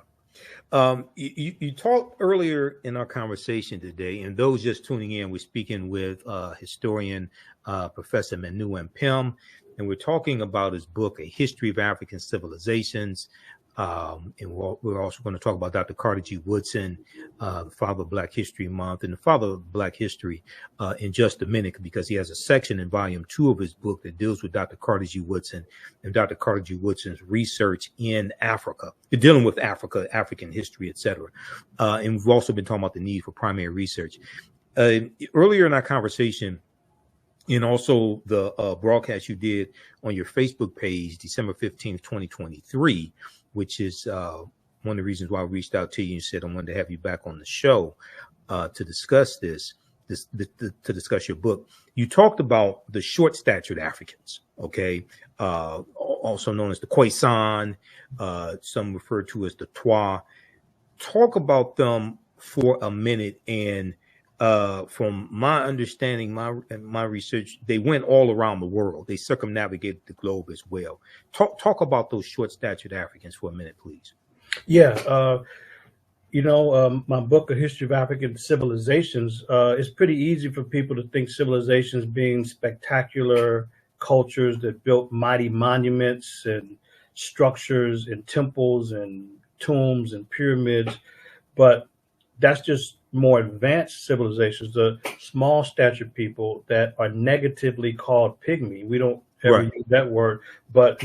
You talked earlier in our conversation today, and those just tuning in, we're speaking with historian Professor Manu Ampim, and we're talking about his book, A History of African Civilizations. And we're also going to talk about Dr. Carter G. Woodson, the father of Black History Month, and the father of Black history in just a minute, because he has a section in volume 2 of his book that deals with Dr. Carter G. Woodson and Dr. Carter G. Woodson's research in Africa, dealing with Africa, African history, etc. And we've also been talking about the need for primary research. Earlier in our conversation, and also the broadcast you did on your Facebook page, December 15th, 2023, which is one of the reasons why I reached out to you and said I wanted to have you back on the show to discuss to discuss your book. You talked about the short-statured Africans, okay, also known as the Khoisan, some refer to as the Twa. Talk about them for a minute. And from my understanding, my research, they went all around the world. They circumnavigated the globe as well. Talk about those short-statured Africans for a minute, please. Yeah. My book, A History of African Civilizations, it's pretty easy for people to think civilizations being spectacular cultures that built mighty monuments and structures and temples and tombs and pyramids. But that's just more advanced civilizations, the small stature people that are negatively called pygmy. We don't ever use that word, but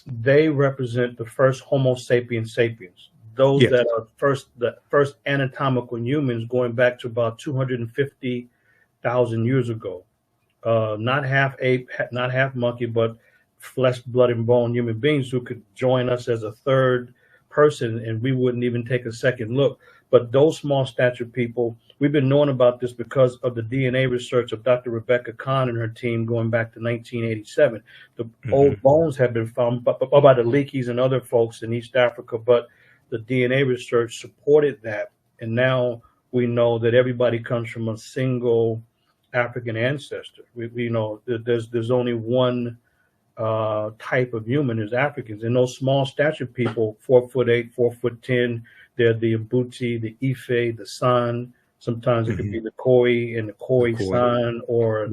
they represent the first Homo sapiens sapiens. Those that are the first anatomical humans going back to about 250,000 years ago. Not half ape, not half monkey, but flesh, blood, and bone human beings who could join us as a third person, and we wouldn't even take a second look. But those small stature people, we've been knowing about this because of the DNA research of Dr. Rebecca Kahn and her team going back to 1987. The old bones have been found by the Leakeys and other folks in East Africa, but the DNA research supported that. And now we know that everybody comes from a single African ancestor. We know that there's only one type of human is Africans. And those small stature people, 4'8", 4'10", they're the Mbuti, the Ife, the San. Sometimes it could be the Khoi and the Khoisan, or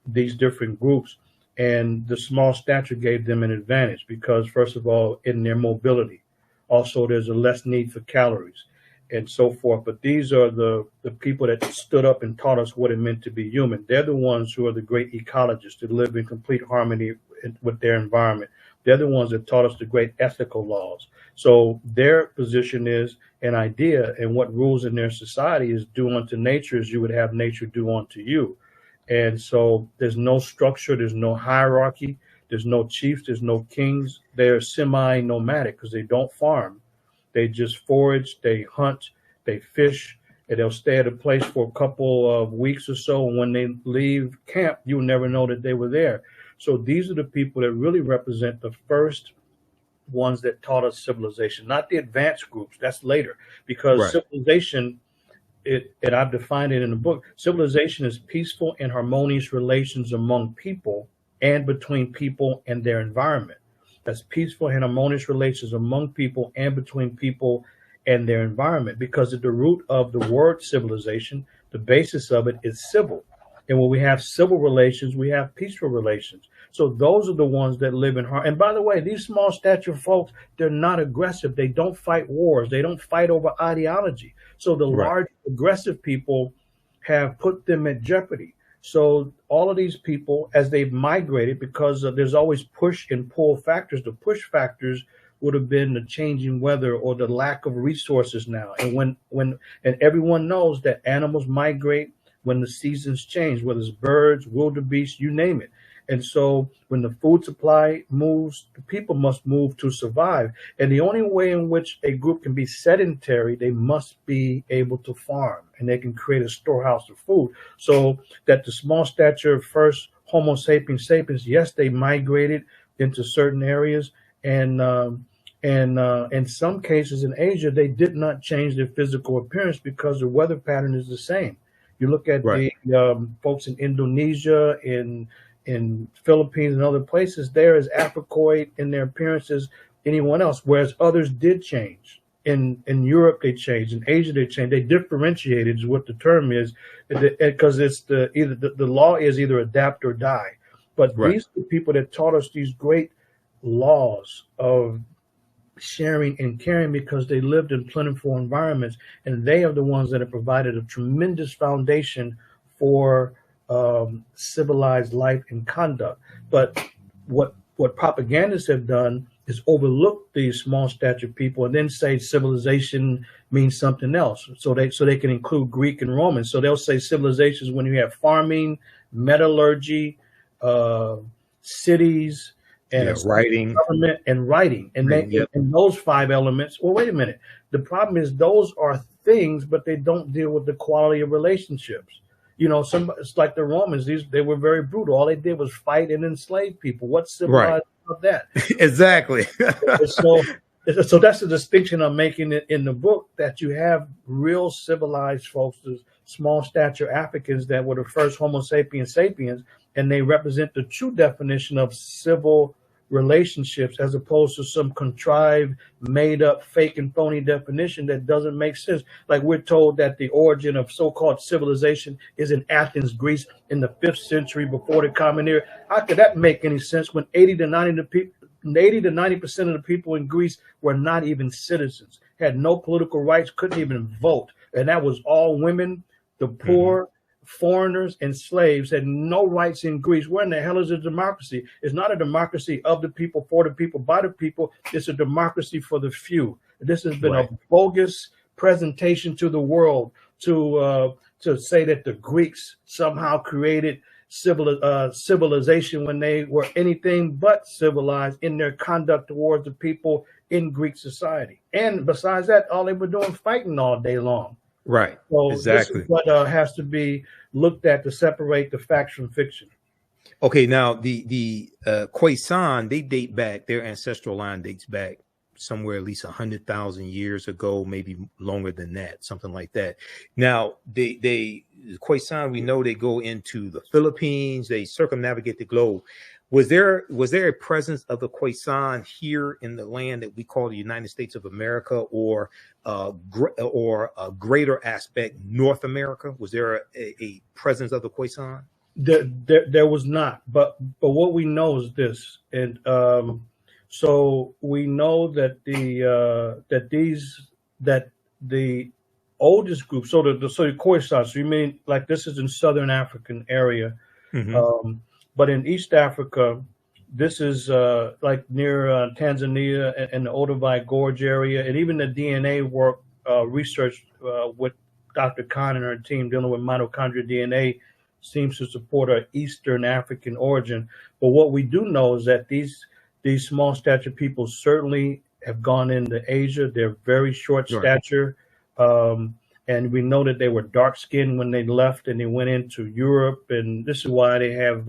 these different groups. And the small stature gave them an advantage because, first of all, in their mobility. Also, there's a less need for calories and so forth. But these are the people that stood up and taught us what it meant to be human. They're the ones who are the great ecologists that live in complete harmony with their environment. They're the ones that taught us the great ethical laws. So their position is an idea, and what rules in their society is do unto nature as you would have nature do unto you. And so there's no structure, there's no hierarchy, there's no chiefs, there's no kings. They're semi-nomadic because they don't farm. They just forage, they hunt, they fish, and they'll stay at a place for a couple of weeks or so. And when they leave camp, you'll never know that they were there. So these are the people that really represent the first ones that taught us civilization, not the advanced groups. That's later, because civilization, and I've defined it in the book, civilization is peaceful and harmonious relations among people and between people and their environment. That's peaceful and harmonious relations among people and between people and their environment, because at the root of the word civilization, the basis of it is civil. And when we have civil relations, we have peaceful relations. So those are the ones that live in harmony. And by the way, these small stature folks, they're not aggressive. They don't fight wars. They don't fight over ideology. So the large aggressive people have put them at jeopardy. So all of these people, as they've migrated, because there's always push and pull factors, the push factors would have been the changing weather or the lack of resources now. And and everyone knows that animals migrate when the seasons change, whether it's birds, wildebeest, you name it. And so when the food supply moves, the people must move to survive. And the only way in which a group can be sedentary, they must be able to farm, and they can create a storehouse of food. So that the small stature first Homo sapiens sapiens, yes, they migrated into certain areas, and in some cases in Asia, they did not change their physical appearance because the weather pattern is the same. You look at the folks in Indonesia, in Philippines and other places, they're as Africoid in their appearance as anyone else, whereas others did change. In Europe, they changed. In Asia, they changed. They differentiated is what the term is, because it's the law is either adapt or die. But these are the people that taught us these great laws of sharing and caring, because they lived in plentiful environments, and they are the ones that have provided a tremendous foundation for civilized life and conduct. But what propagandists have done is overlook these small stature people and then say civilization means something else. So they can include Greek and Roman. So they'll say civilizations when you have farming, metallurgy, cities, and writing, government and writing. And and those 5 elements. Well, wait a minute. The problem is those are things, but they don't deal with the quality of relationships. You know, it's like the Romans. They were very brutal. All they did was fight and enslave people. What's civilized about that? Exactly. So that's the distinction I'm making in the book, that you have real civilized folks, the small stature Africans that were the first Homo sapiens sapiens, and they represent the true definition of civil relationships, as opposed to some contrived, made up, fake and phony definition that doesn't make sense. Like we're told that the origin of so-called civilization is in Athens, Greece, in the 5th century before the Common Era. How could that make any sense when 80 to 90% of the people in Greece were not even citizens, had no political rights, couldn't even vote, and that was all women, the poor, foreigners, and slaves had no rights in Greece. Where in the hell is a democracy? It's not a democracy of the people, for the people, by the people. It's a democracy for the few. This has been a bogus presentation to the world to say that the Greeks somehow created civilization when they were anything but civilized in their conduct towards the people in Greek society. And besides that, all they were doing fighting all day long. Right. So exactly. This is what has to be looked at to separate the facts from fiction. Okay, now the Khoisan, they date back, their ancestral line dates back somewhere at least 100,000 years ago, maybe longer than that, something like that. Now the Khoisan, we know they go into the Philippines, they circumnavigate the globe. Was there a presence of the Khoisan here in the land that we call the United States of America, or a greater aspect, North America? Was there a presence of the Khoisan? There was not, but what we know is this, and so we know that the oldest group, so the Khoisan, so you mean like this is in Southern African area. But in East Africa, this is like near Tanzania and the Olduvai Gorge area, and even the DNA work research with Dr. Khan and her team dealing with mitochondrial DNA seems to support an Eastern African origin. But what we do know is that these small stature people certainly have gone into Asia. They're very short stature. And we know that they were dark skinned when they left and they went into Europe. And this is why they have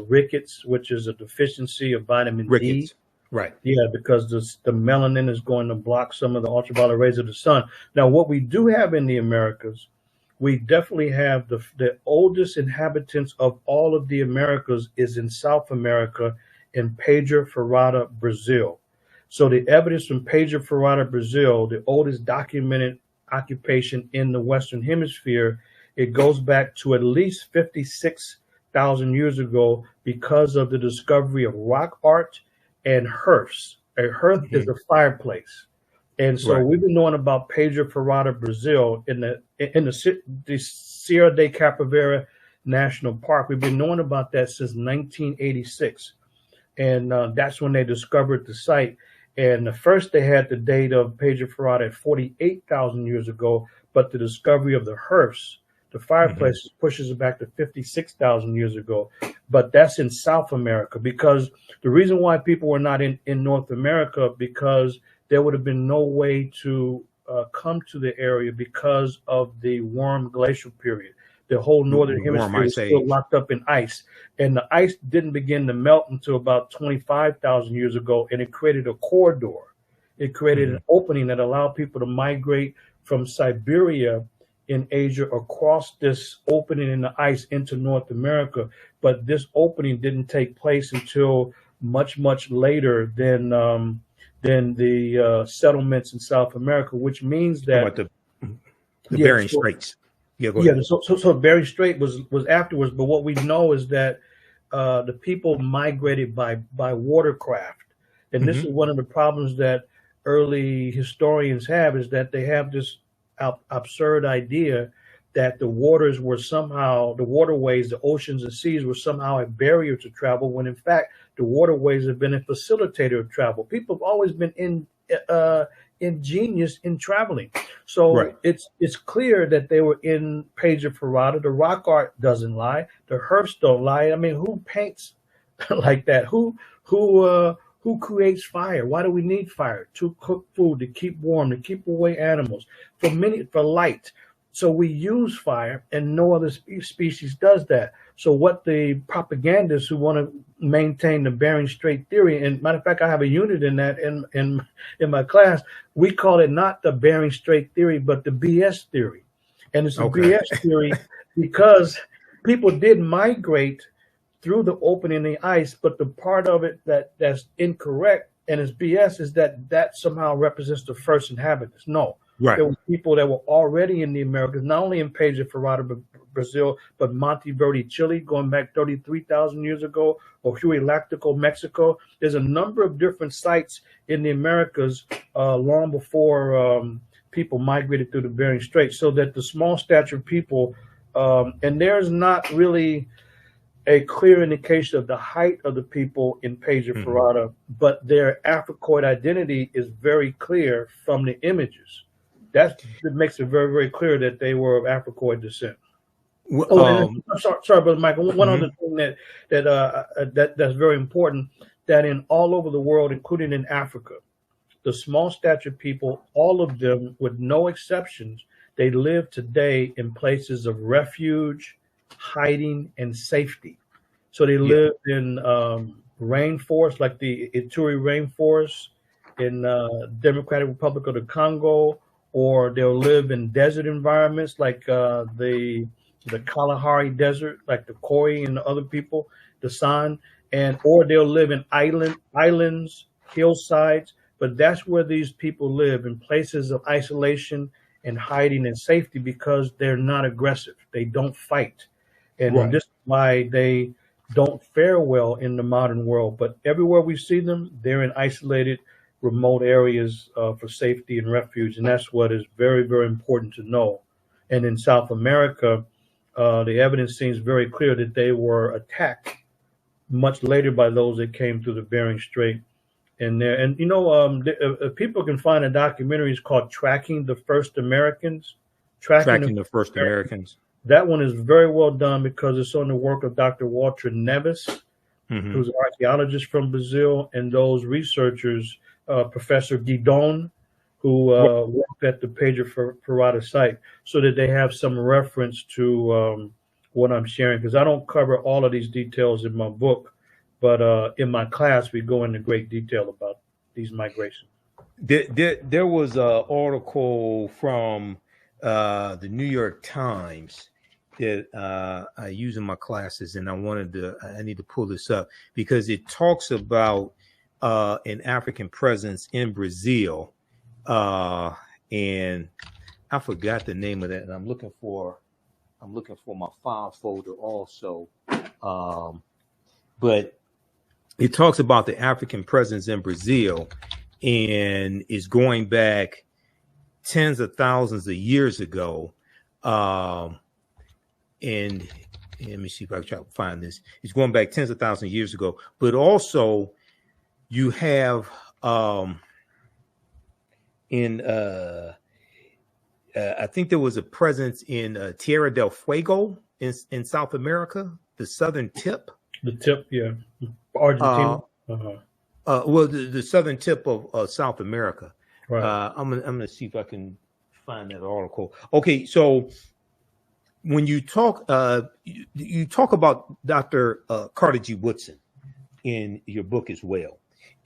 rickets, which is a deficiency of vitamin D. Right. Yeah, because the melanin is going to block some of the ultraviolet rays of the sun. Now, what we do have in the Americas, we definitely have the oldest inhabitants of all of the Americas is in South America, in Pedra Ferrada, Brazil. So the evidence from Pedra Ferrada, Brazil, the oldest documented occupation in the Western Hemisphere, it goes back to at least 56,000 years ago because of the discovery of rock art and hearths. A hearth is a fireplace. And so we've been knowing about Pedra Ferrada, Brazil, in the Sierra de Capoeira National Park. We've been knowing about that since 1986. And that's when they discovered the site. And first they had the date of Pedra Ferrada at 48,000 years ago, but the discovery of the hearths, the fireplaces, pushes it back to 56,000 years ago. But that's in South America, because the reason why people were not in North America, because there would have been no way to come to the area because of the warm glacial period. The whole northern hemisphere is still locked up in ice. And the ice didn't begin to melt until about 25,000 years ago, and it created a corridor. It created an opening that allowed people to migrate from Siberia in Asia across this opening in the ice into North America. But this opening didn't take place until much, much later than the settlements in South America, which means that the Bering Straits. So Bering Strait was afterwards, but what we know is that the people migrated by watercraft, and this is one of the problems that early historians have, is that they have this absurd idea that the waters were somehow, the waterways, the oceans and seas were somehow a barrier to travel, when in fact the waterways have been a facilitator of travel. People have always been ingenious in traveling. So Right. it's clear that they were in Page of Ferrata. The rock art doesn't lie. The hearths don't lie. I mean, who paints like that? Who creates fire? Why do we need fire? To cook food, to keep warm, to keep away animals, for light. So we use fire, and no other species does that. So what the propagandists who want to maintain the Bering Strait theory, and matter of fact, I have a unit in that in my class. We call it not the Bering Strait theory, but the BS theory, and it's a BS theory because people did migrate through the opening in the ice, but the part of it that's incorrect and is BS is that somehow represents the first inhabitants. No. Right. There were people that were already in the Americas, not only in Page of Ferrata, Brazil, but Monteverde, Chile, going back 33,000 years ago, or Huilactico, Mexico. There's a number of different sites in the Americas long before people migrated through the Bering Strait, so that the small-statured people, and there's not really a clear indication of the height of the people in Page of Ferrata, but their Africoid identity is very clear from the images. That makes it very, very clear that they were of Africoid descent. I'm sorry, Brother Michael. One other thing that's very important, that in all over the world, including in Africa, the small-statured people, all of them, with no exceptions, they live today in places of refuge, hiding, and safety. So they live in rainforests, like the Ituri rainforest in Democratic Republic of the Congo, or they'll live in desert environments like the Kalahari Desert, like the Khoi and the other people, the San, or they'll live in islands, hillsides. But that's where these people live, in places of isolation and hiding and safety, because they're not aggressive. They don't fight. And this is why they don't fare well in the modern world. But everywhere we see them, they're in isolated, remote areas for safety and refuge. And that's what is very, very important to know. And in South America, the evidence seems very clear that they were attacked much later by those that came through the Bering Strait. And people can find a documentary. It's called Tracking the First Americans. Tracking the First Americans. That one is very well done because it's on the work of Dr. Walter Neves, who's an archaeologist from Brazil, and those researchers, Professor Guidon, who worked at the Page of Ferrata site, so that they have some reference to what I'm sharing, because I don't cover all of these details in my book, but in my class, we go into great detail about these migrations. There was an article from the New York Times that I use in my classes, and I need to pull this up because it talks about an African presence in Brazil, and I forgot the name of that, and I'm looking for my file folder also, but it talks about the African presence in Brazil, and is going back tens of thousands of years ago. And let me see if I can try to find this. It's going back tens of thousands of years ago. But also, you have I think there was a presence in Tierra del Fuego in South America, the southern tip. The tip, yeah. Argentina. Well, the southern tip of South America. Right. I'm gonna see if I can find that article. Okay, so when you talk about Dr. Carter G. Woodson in your book as well,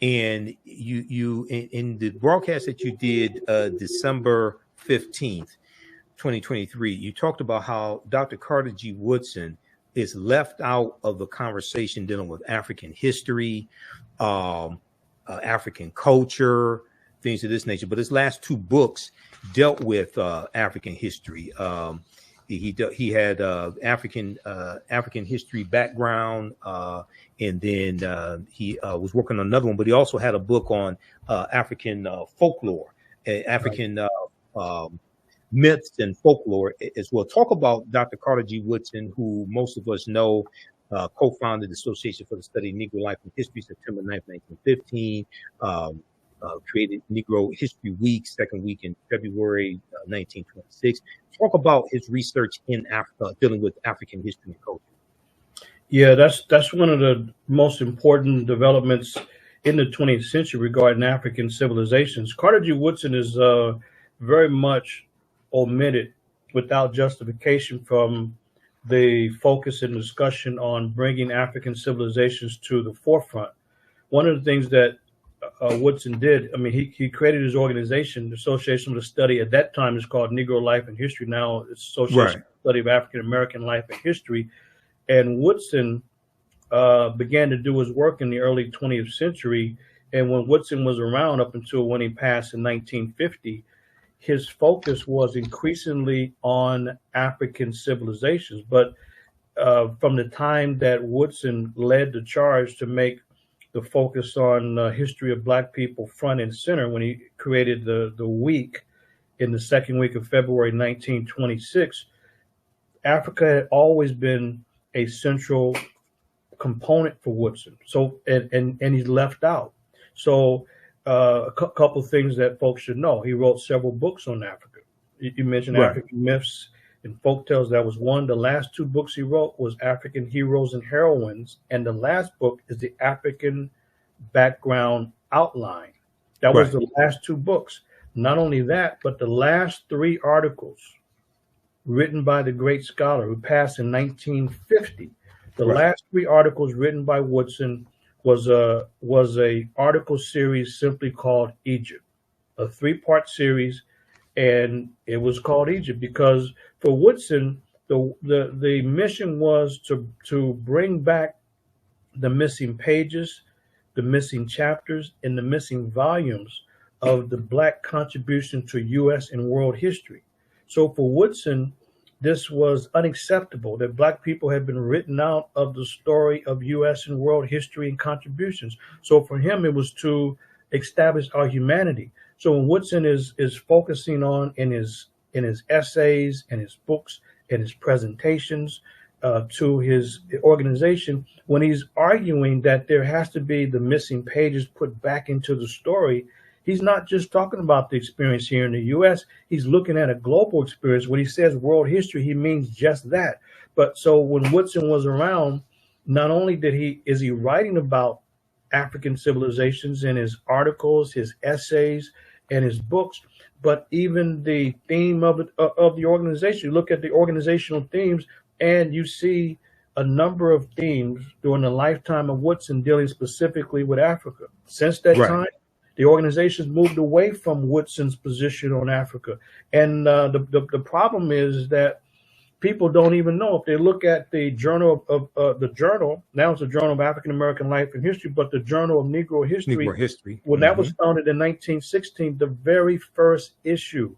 and you in the broadcast that you did December 15th, 2023, you talked about how Dr. Carter G. Woodson is left out of the conversation dealing with African history, African culture, things of this nature. But his last two books dealt with African history. He had African history background, and then he was working on another one. But he also had a book on African folklore, African myths and folklore as well. Talk about Dr. Carter G. Woodson, who most of us know, co-founded the Association for the Study of Negro Life and History, September 9th, 1915, created Negro History Week, second week in February 1926. Talk about his research in Africa, dealing with African history and culture. Yeah, that's one of the most important developments in the 20th century regarding African civilizations. Carter G. Woodson is very much omitted without justification from the focus and discussion on bringing African civilizations to the forefront. One of the things that Woodson did, I mean, he created his organization, the Association for the Study, at that time is called Negro Life and History. Now it's Association for the Study of African American Life and History. And Woodson began to do his work in the early 20th century. And when Woodson was around up until when he passed in 1950, his focus was increasingly on African civilizations. But from the time that Woodson led the charge to make the focus on history of Black people front and center, when he created the week in the second week of February 1926, Africa had always been a central component for Woodson. So, and he's left out. So a couple of things that folks should know. He wrote several books on Africa. You mentioned African myths and folktales. That was one. The last two books he wrote was African Heroes and Heroines. And the last book is the African Background Outline. That was the last two books. Not only that, but the last three articles written by the great scholar who passed in 1950. The last three articles written by Woodson was a article series simply called Egypt, a 3-part series, and it was called Egypt because for Woodson the mission was to bring back the missing pages, the missing chapters, and the missing volumes of the Black contribution to U.S. and world history. So for Woodson, this was unacceptable that Black people had been written out of the story of U.S. and world history and contributions. So for him, it was to establish our humanity. So when Woodson is focusing on in his essays and his books and his presentations to his organization, when he's arguing that there has to be the missing pages put back into the story, he's not just talking about the experience here in the U.S. He's looking at a global experience. When he says world history, he means just that. But so when Woodson was around, not only is he writing about African civilizations in his articles, his essays, and his books, but even the theme of the organization. You look at the organizational themes, and you see a number of themes during the lifetime of Woodson dealing specifically with Africa. Since that time, the organization's moved away from Woodson's position on Africa. And the problem is that people don't even know. If they look at the journal of the journal, now it's the Journal of African American Life and History, but the Journal of Negro History, when that was founded in 1916, the very first issue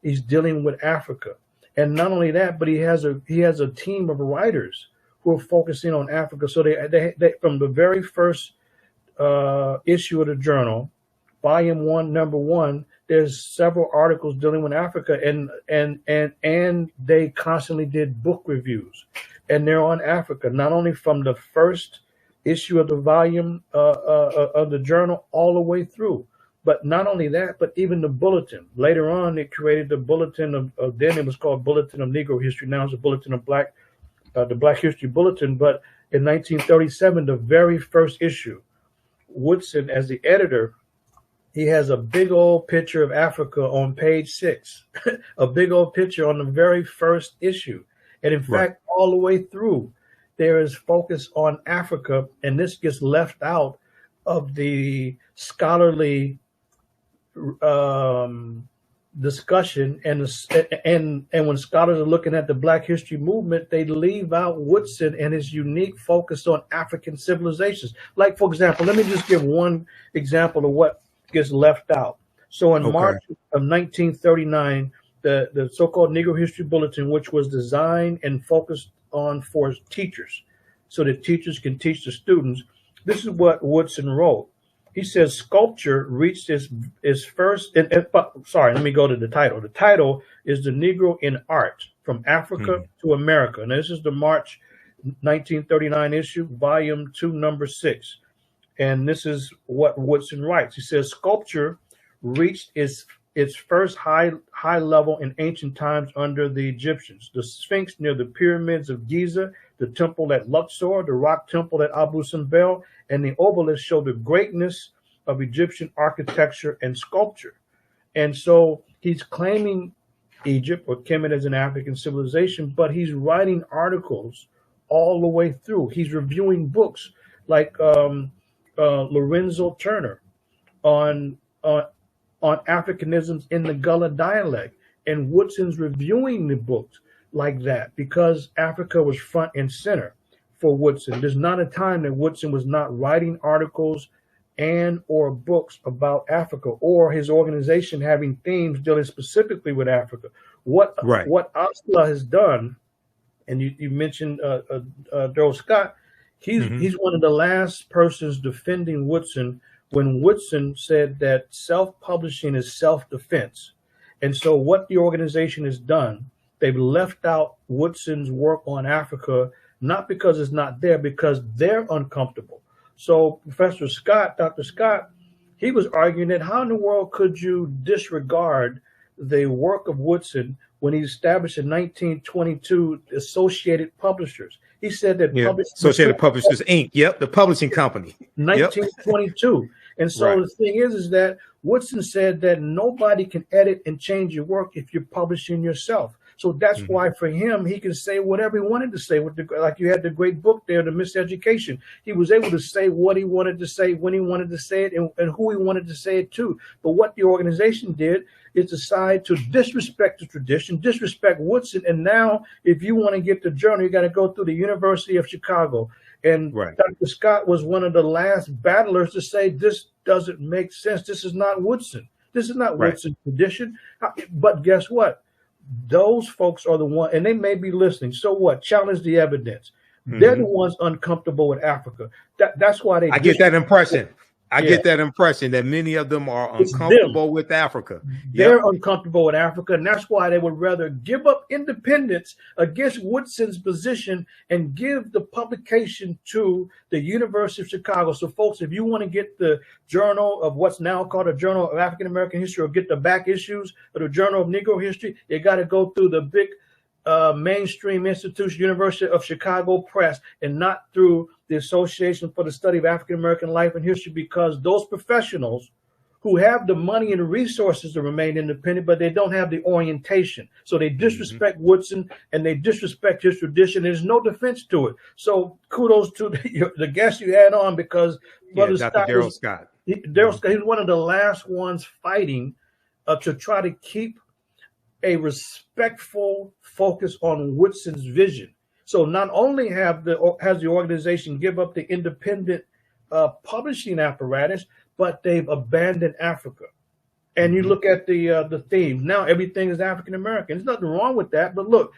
is dealing with Africa. And not only that, but he has a team of writers who are focusing on Africa. So they from the very first issue of the journal, Volume 1, Number 1, there's several articles dealing with Africa, and they constantly did book reviews, and they're on Africa, not only from the first issue of the volume of the journal all the way through. But not only that, but even the bulletin. Later on, they created the bulletin of then it was called Bulletin of Negro History. Now it's a bulletin of the Black History Bulletin. But in 1937, the very first issue, Woodson, as the editor, he has a big old picture of Africa on page 6, a big old picture on the very first issue. And in fact, all the way through, there is focus on Africa, and this gets left out of the scholarly discussion. And when scholars are looking at the Black history movement, they leave out Woodson and his unique focus on African civilizations. Like, for example, let me just give one example of what gets left out. So in March of 1939, the so-called Negro History Bulletin, which was designed and focused on for teachers, so that teachers can teach the students, this is what Woodson wrote. He says sculpture reached its first. Sorry, let me go to the title. The title is "The Negro in Art: From Africa to America." And this is the March 1939 issue, Volume 2, Number 6. And this is what Woodson writes. He says sculpture reached its first high level in ancient times under the Egyptians. The Sphinx near the pyramids of Giza, the temple at Luxor, the rock temple at Abu Simbel, and the obelisk show the greatness of Egyptian architecture and sculpture. And so he's claiming Egypt or Kemet as an African civilization, but he's writing articles all the way through. He's reviewing books like Lorenzo Turner on Africanisms in the Gullah dialect, and Woodson's reviewing the books like that because Africa was front and center for Woodson. There's not a time that Woodson was not writing articles and or books about Africa, or his organization having themes dealing specifically with Africa. What Osla has done, and you mentioned Daryl Scott, he's one of the last persons defending Woodson when Woodson said that self-publishing is self-defense. And so what the organization has done, they've left out Woodson's work on Africa, not because it's not there, because they're uncomfortable. So Professor Scott, Dr. Scott, he was arguing that how in the world could you disregard the work of Woodson when he established in 1922 Associated Publishers? He said that Associated Publishers Inc. Yep, the publishing company. 1922. And so the thing is that Woodson said that nobody can edit and change your work if you're publishing yourself. So that's why for him, he can say whatever he wanted to say. Like you had the great book there, The Miseducation. He was able to say what he wanted to say, when he wanted to say it, and who he wanted to say it to. But what the organization did is decide to disrespect the tradition, disrespect Woodson. And now if you want to get the journal, you got to go through the University of Chicago. And Dr. Scott was one of the last battlers to say, this doesn't make sense. This is not Woodson. This is not Woodson's tradition. But guess what? Those folks are the one, and they may be listening. So what? Challenge the evidence. They're the ones uncomfortable with Africa. That's why they. I get that impression. I get that impression that many of them are uncomfortable with Africa. They're uncomfortable with Africa, and that's why they would rather give up independence against Woodson's position and give the publication to the University of Chicago. So, folks, if you want to get the journal of what's now called a Journal of African American History, or get the back issues of the Journal of Negro History, you got to go through the big mainstream institution, University of Chicago Press, and not through the Association for the Study of African American Life and History, because those professionals who have the money and the resources to remain independent, but they don't have the orientation. So they disrespect Woodson and they disrespect his tradition. There's no defense to it. So kudos to the guest you had on, because Brother Dr. Daryl Scott. Daryl Scott, he's one of the last ones fighting to try to keep a respectful focus on Woodson's vision. So not only has the organization give up the independent publishing apparatus, but they've abandoned Africa. And you look at the themes. Now everything is African American. There's nothing wrong with that. But look,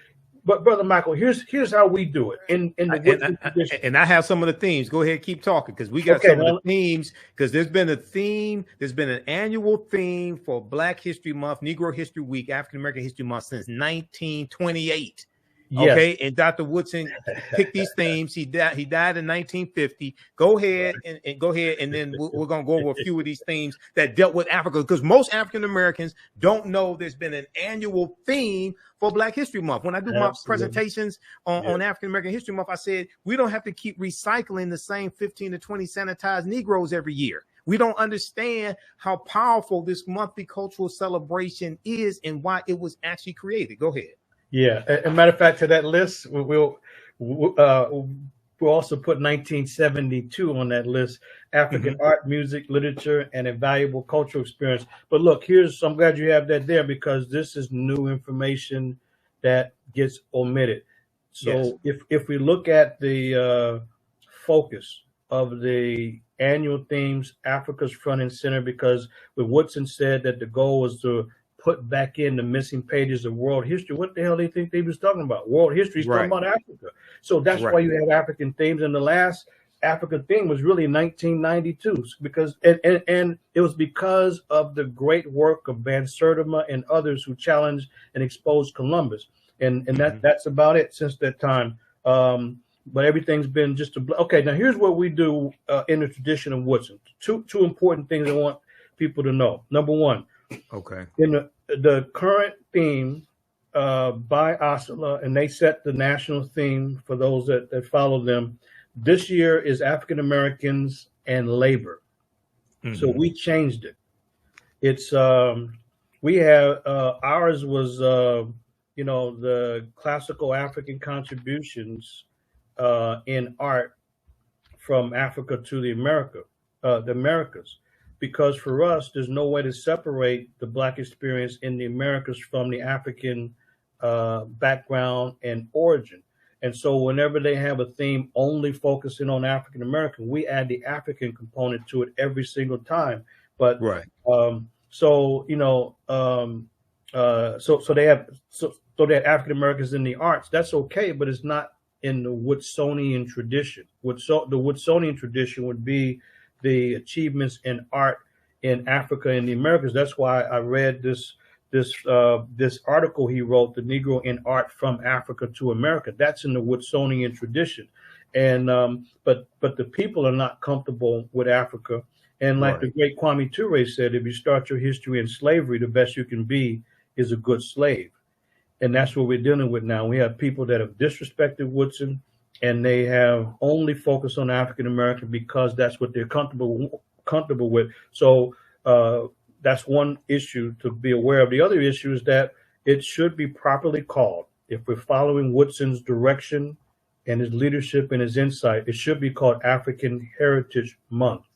Brother Michael, here's how we do it in the Woodson tradition. And I have some of the themes. Go ahead, keep talking, because we got some of the themes. Because there's been a theme. There's been an annual theme for Black History Month, Negro History Week, African American History Month since 1928. Yes. Okay, and Dr. Woodson picked these themes. He died in 1950. Go ahead and then we're going to go over a few of these themes that dealt with Africa, because most African Americans don't know there's been an annual theme for Black History Month. When I do my presentations on African American History Month, I said we don't have to keep recycling the same 15 to 20 sanitized Negroes every year. We don't understand how powerful this monthly cultural celebration is and why it was actually created. Go ahead. Yeah, as a matter of fact, to that list, we'll also put 1972 on that list: African art, music, literature, and a valuable cultural experience. But look, I'm glad you have that there, because this is new information that gets omitted. So if we look at the focus of the annual themes, Africa's front and center, because when Woodson said that the goal was to put back in the missing pages of world history, what the hell do you think they was talking about? World history is talking about Africa. So that's why you have African themes. And the last Africa theme was really 1992, because and it was because of the great work of Van Sertima and others who challenged and exposed Columbus, and that's about it since that time. But everything's been just okay. Now here's what we do in the tradition of Woodson. Two important things I want people to know. Number one, okay, in the current theme by Osceola, and they set the national theme for those that follow them. This year is African Americans and labor. So we changed it. It's we have ours was the classical African contributions in art from Africa to the Americas, because for us there's no way to separate the Black experience in the Americas from the African background and origin. And so whenever they have a theme only focusing on African American, we add the African component to it every single time. But right. So they have African Americans in the arts. That's okay, but it's not in the Woodsonian tradition. The Woodsonian tradition would be the achievements in art in Africa and the Americas. That's why I read this article he wrote, "The Negro in Art from Africa to America." That's in the Woodsonian tradition, and but the people are not comfortable with Africa. And like the great Kwame Ture said, if you start your history in slavery, the best you can be is a good slave. And that's what we're dealing with now. We have people that have disrespected Woodson, and they have only focused on African American because that's what they're comfortable with. So that's one issue to be aware of. The other issue is that it should be properly called. If we're following Woodson's direction and his leadership and his insight, it should be called African Heritage Month,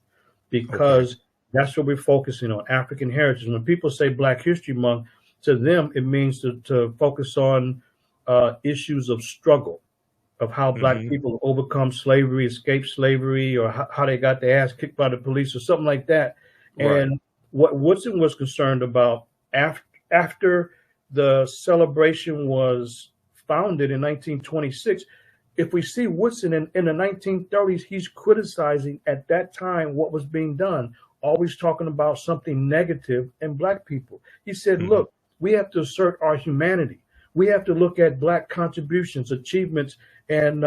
because that's what we're focusing on, African heritage. When people say Black History Month, to them, it means to focus on issues of struggle, of how Black people overcome slavery, escape slavery, or how they got their ass kicked by the police or something like that. Right. And what Woodson was concerned about after the celebration was founded in 1926, if we see Woodson in the 1930s, he's criticizing at that time what was being done, always talking about something negative in Black people. He said, look, we have to assert our humanity. We have to look at Black contributions, achievements, and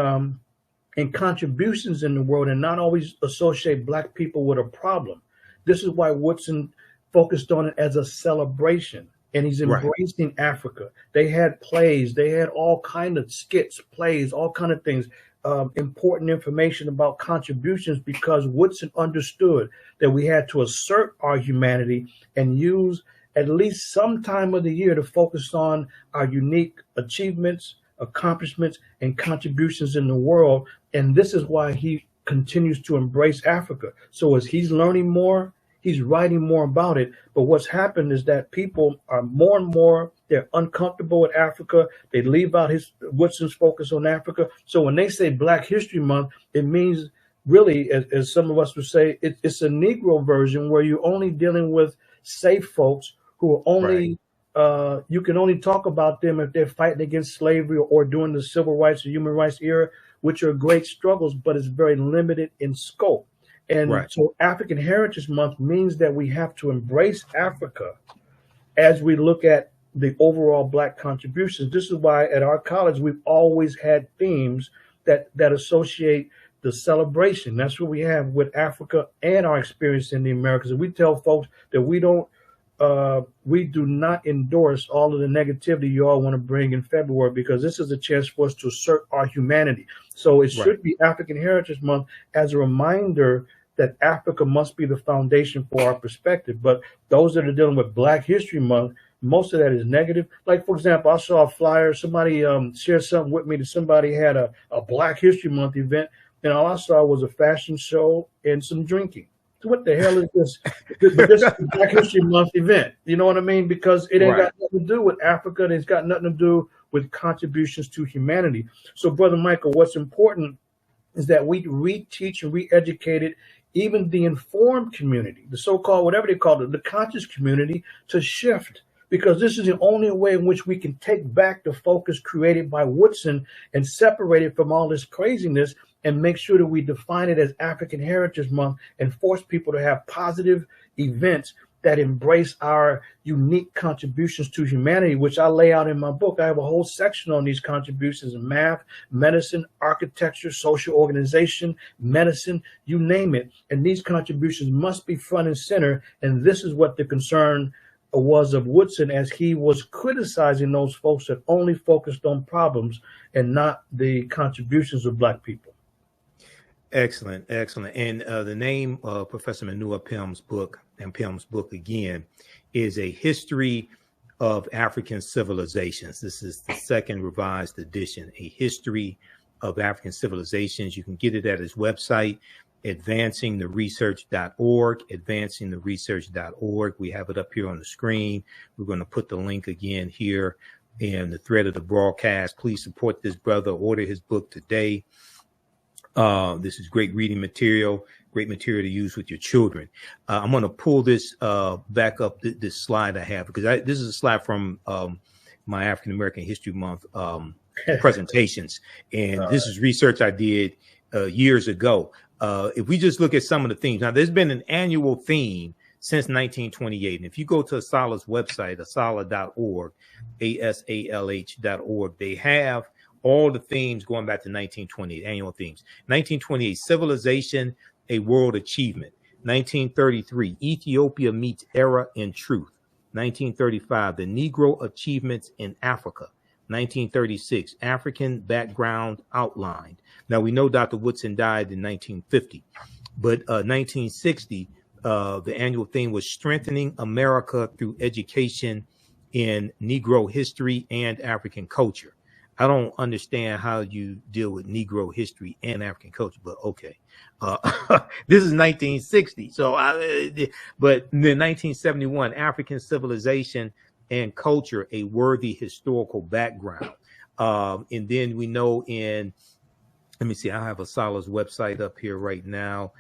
contributions in the world, and not always associate Black people with a problem. This is why Woodson focused on it as a celebration, and he's embracing Africa. They had plays, they had all kind of skits, plays, all kind of things, important information about contributions, because Woodson understood that we had to assert our humanity and use at least some time of the year to focus on our unique achievements, accomplishments, and contributions in the world. And this is why he continues to embrace Africa. So as he's learning more, he's writing more about it. But what's happened is that people are more and more, they're uncomfortable with Africa. They leave out Woodson's focus on Africa. So when they say Black History Month, it means really, as some of us would say, it's a Negro version where you're only dealing with safe folks who are only, you can only talk about them if they're fighting against slavery or during the civil rights or human rights era, which are great struggles, but it's very limited in scope. And so African Heritage Month means that we have to embrace Africa as we look at the overall Black contributions. This is why at our college, we've always had themes that associate the celebration. That's what we have with Africa and our experience in the Americas. And we tell folks that we do not endorse all of the negativity you all want to bring in February, because this is a chance for us to assert our humanity. So it should be African Heritage Month as a reminder that Africa must be the foundation for our perspective. But those that are dealing with Black History Month, most of that is negative. Like, for example, I saw a flyer, somebody shared something with me that somebody had a Black History Month event, and all I saw was a fashion show and some drinking. So what the hell is this? But this is a Black History Month event. You know what I mean? Because it ain't got nothing to do with Africa, and it's got nothing to do with contributions to humanity. So, Brother Michael, what's important is that we reteach and re-educate even the informed community, the so-called, whatever they call it, the conscious community, to shift. Because this is the only way in which we can take back the focus created by Woodson and separate it from all this craziness and make sure that we define it as African Heritage Month and force people to have positive events that embrace our unique contributions to humanity, which I lay out in my book. I have a whole section on these contributions in math, medicine, architecture, social organization, medicine, you name it. And these contributions must be front and center. And this is what the concern was of Woodson, as he was criticizing those folks that only focused on problems and not the contributions of Black people. Excellent, excellent. And the name of Professor Manu Ampim's book again is A History of African Civilizations. This is the second revised edition, A History of African Civilizations. You can get it at his website, advancingtheresearch.org, advancingtheresearch.org. We have it up here on the screen. We're going to put the link again here in the thread of the broadcast. Please support this brother. Order his book today. This is great reading material, great material to use with your children. I'm going to pull this back up, this slide I have, because this is a slide from my African American History Month presentations. And this is research I did years ago. If we just look at some of the themes, now there's been an annual theme since 1928. And if you go to ASALH's website, asala.org, ASALH.org, they have all the themes going back to 1928, annual themes. 1928, Civilization, a World Achievement. 1933, Ethiopia Meets Era in Truth. 1935, The Negro Achievements in Africa. 1936, African Background Outlined. Now, we know Dr. Woodson died in 1950, but 1960, the annual theme was Strengthening America Through Education in Negro History and African Culture. I don't understand how you deal with Negro history and African culture, but okay. This is 1960. But in 1971, African Civilization and Culture, a Worthy Historical Background. And then we know let me see, I have ASALH's website up here right now.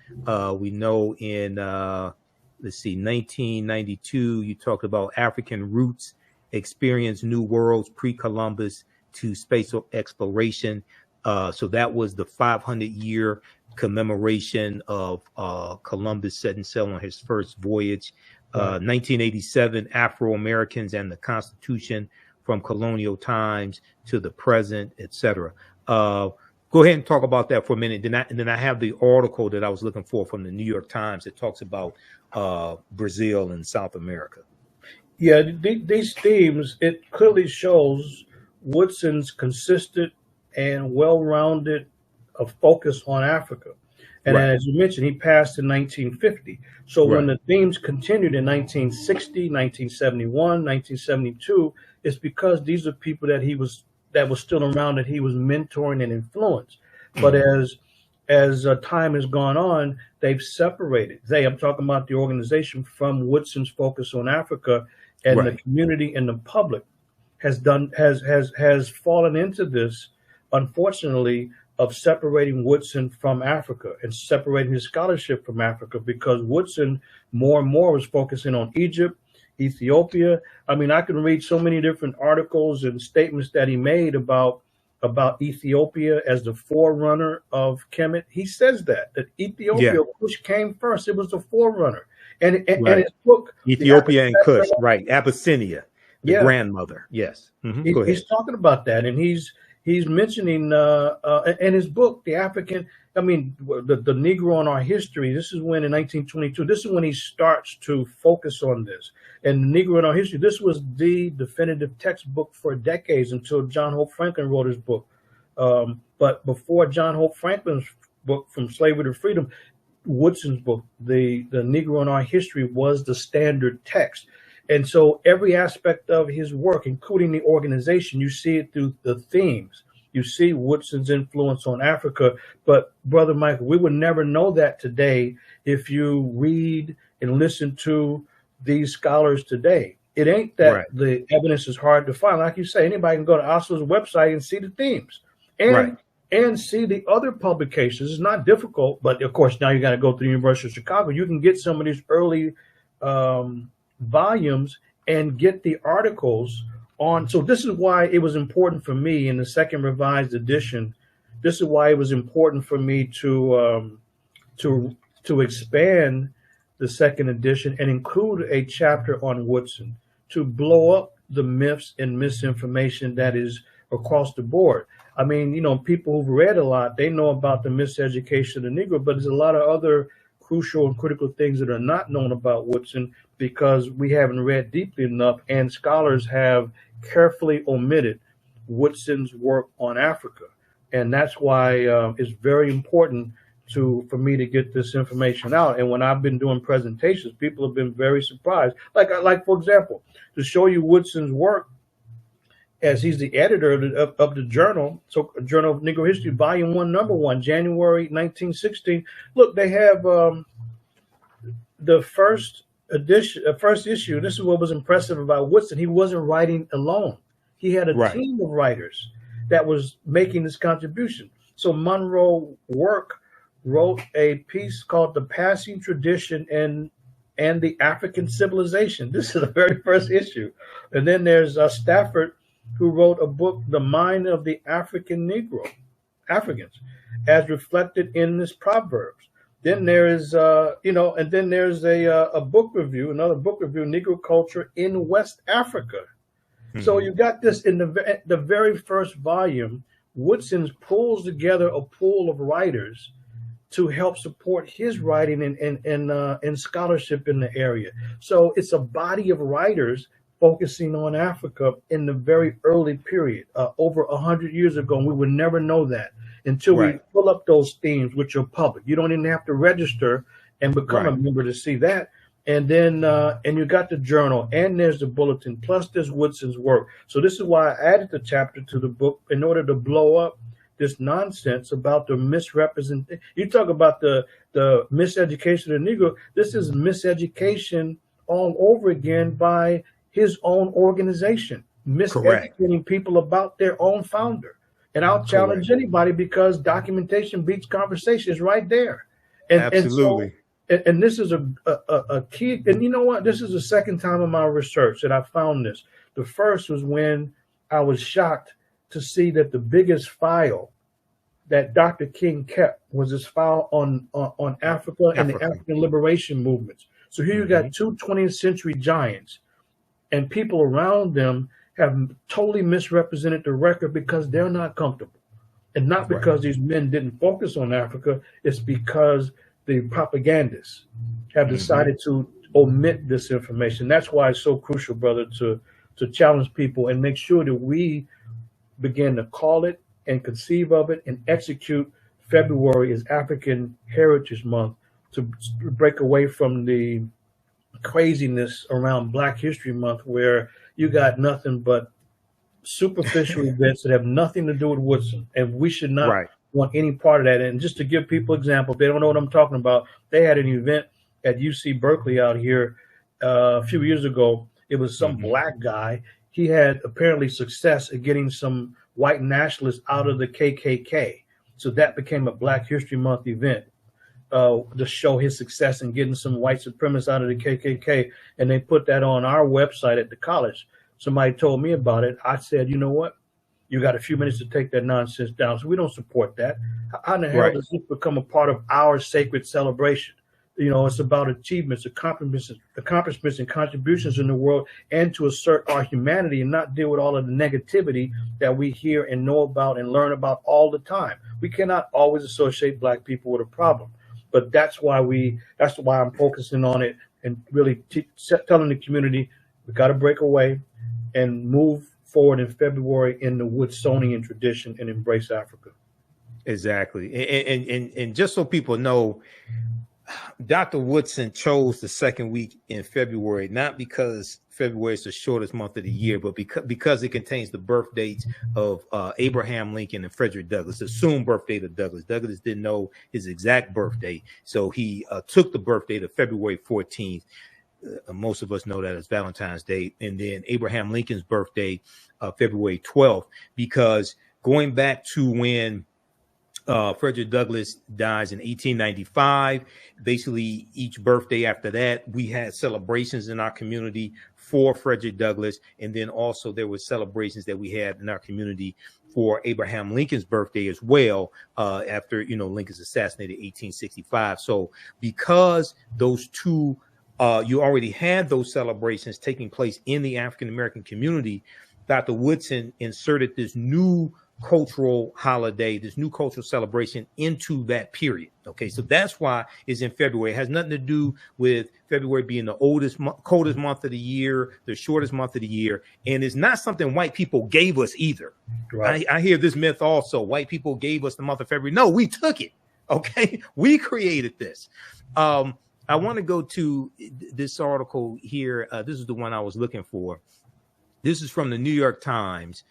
We know in, let's see, 1992, you talked about African Roots, Experience New Worlds, Pre-Columbus to Spatial Exploration. So that was the 500-year commemoration of Columbus setting sail on his first voyage. 1987, Afro-Americans and the Constitution from colonial times to the present, etc. Go ahead and talk about that for a minute. And then I have the article that I was looking for from the New York Times that talks about Brazil and South America. Yeah, these themes, it clearly shows Woodson's consistent and well-rounded focus on Africa. And as you mentioned, he passed in 1950. So when the themes continued in 1960, 1971, 1972, it's because these are people that was still around, that he was mentoring and influenced. But as time has gone on, they've separated. I'm talking about the organization, from Woodson's focus on Africa, and the community and the public has fallen into this, unfortunately, of separating Woodson from Africa and separating his scholarship from Africa, because Woodson more and more was focusing on Egypt, Ethiopia. I mean, I can read so many different articles and statements that he made about Ethiopia as the forerunner of Kemet. He says that Ethiopia, Kush came first. It was the forerunner. And his book, Ethiopia and Kush, Abyssinia. The grandmother, yes. Mm-hmm. He's talking about that, and he's mentioning in his book, the Negro in Our History. This is when, in 1922, this is when he starts to focus on this. And the Negro in Our History, this was the definitive textbook for decades until John Hope Franklin wrote his book. But before John Hope Franklin's book, From Slavery to Freedom, Woodson's book, the Negro in Our History, was the standard text. And so every aspect of his work, including the organization, you see it through the themes. You see Woodson's influence on Africa. But Brother Michael, we would never know that today if you read and listen to these scholars today. It ain't that the evidence is hard to find. Like you say, anybody can go to ASALH's website and see the themes and see the other publications. It's not difficult, but of course, now you got to go to the University of Chicago. You can get some of these early volumes and get the articles on. So this is why it was important for me in the second revised edition this is why it was important for me to expand the second edition and include a chapter on Woodson to blow up the myths and misinformation that is across the board. I mean, you know, people who've read a lot, they know about the miseducation of the Negro, but there's a lot of other crucial and critical things that are not known about Woodson because we haven't read deeply enough, and scholars have carefully omitted Woodson's work on Africa. And that's why it's very important for me to get this information out. And when I've been doing presentations, people have been very surprised. Like for example, to show you Woodson's work, as he's the editor of the journal, so Journal of Negro History, Volume 1, Number 1, January 1916. Look, they have the first edition, first issue. This is what was impressive about Woodson. He wasn't writing alone. He had a team of writers that was making this contribution. So Monroe wrote a piece called "The Passing Tradition and the African Civilization." This is the very first issue. And then there's Stafford, who wrote a book, "The Mind of the African Negro, Africans, as reflected in this Proverbs." Then there is, and then there's a book review, another book review, "Negro Culture in West Africa." Mm-hmm. So you got this in the very first volume. Woodson pulls together a pool of writers to help support his writing and scholarship in the area. So it's a body of writers focusing on Africa in the very early period, over 100 years ago. And we would never know that until we pull up those themes, which are public. You don't even have to register and become a member to see that. And then, and you got the journal, and there's the bulletin, plus there's Woodson's work. So this is why I added the chapter to the book, in order to blow up this nonsense about the misrepresentation. You talk about the miseducation of the Negro. This is miseducation all over again by his own organization, miseducating people about their own founder. And I'll challenge anybody, because documentation beats conversation. Is right there. And, absolutely. And this is a key. And you know what? This is the second time in my research that I found this. The first was when I was shocked to see that the biggest file that Dr. King kept was his file on Africa and the African liberation movements. So here you got two 20th century giants, and people around them have totally misrepresented the record because they're not comfortable. And not because these men didn't focus on Africa, it's because the propagandists have decided to omit this information. That's why it's so crucial, brother, to challenge people and make sure that we begin to call it and conceive of it and execute February as African Heritage Month, to break away from the craziness around Black History Month, where you got nothing but superficial events that have nothing to do with Woodson, and we should not want any part of that. And just to give people example, if they don't know what I'm talking about, they had an event at UC Berkeley out here a few years ago. It was some black guy. He had apparently success at getting some white nationalists out of the KKK. So that became a Black History Month event to show his success in getting some white supremacists out of the KKK. And they put that on our website at the college. Somebody told me about it. I said, you know what? You got a few minutes to take that nonsense down. So we don't support that. How in the hell does this become a part of our sacred celebration? You know, it's about achievements, accomplishments and contributions in the world, and to assert our humanity and not deal with all of the negativity that we hear and know about and learn about all the time. We cannot always associate Black people with a problem, but that's why I'm focusing on it and really telling the community we got to break away and move forward in February in the Woodsonian tradition and embrace Africa. Exactly. And just so people know, Dr. Woodson chose the second week in February, not because February is the shortest month of the year, but because it contains the birth dates of Abraham Lincoln and Frederick Douglass, the assumed birth date of Douglass. Douglass didn't know his exact birthday, so he took the birth date of February 14th. Most of us know that as Valentine's Day. And then Abraham Lincoln's birthday, February 12th, because going back to when Frederick Douglass dies in 1895. Basically, each birthday after that, we had celebrations in our community for Frederick Douglass. And then also there were celebrations that we had in our community for Abraham Lincoln's birthday as well, after, Lincoln's assassinated in 1865. So because those two, you already had those celebrations taking place in the African-American community, Dr. Woodson inserted this new cultural holiday, this new cultural celebration into that period. Okay, so that's why it's in February. It has nothing to do with February being the coldest month of the year, the shortest month of the year, and it's not something white people gave us either. Right. I hear this myth also. White people gave us the month of February. No, we took it. Okay, we created this. I want to go to this article here. This is the one I was looking for. This is from the New York Times.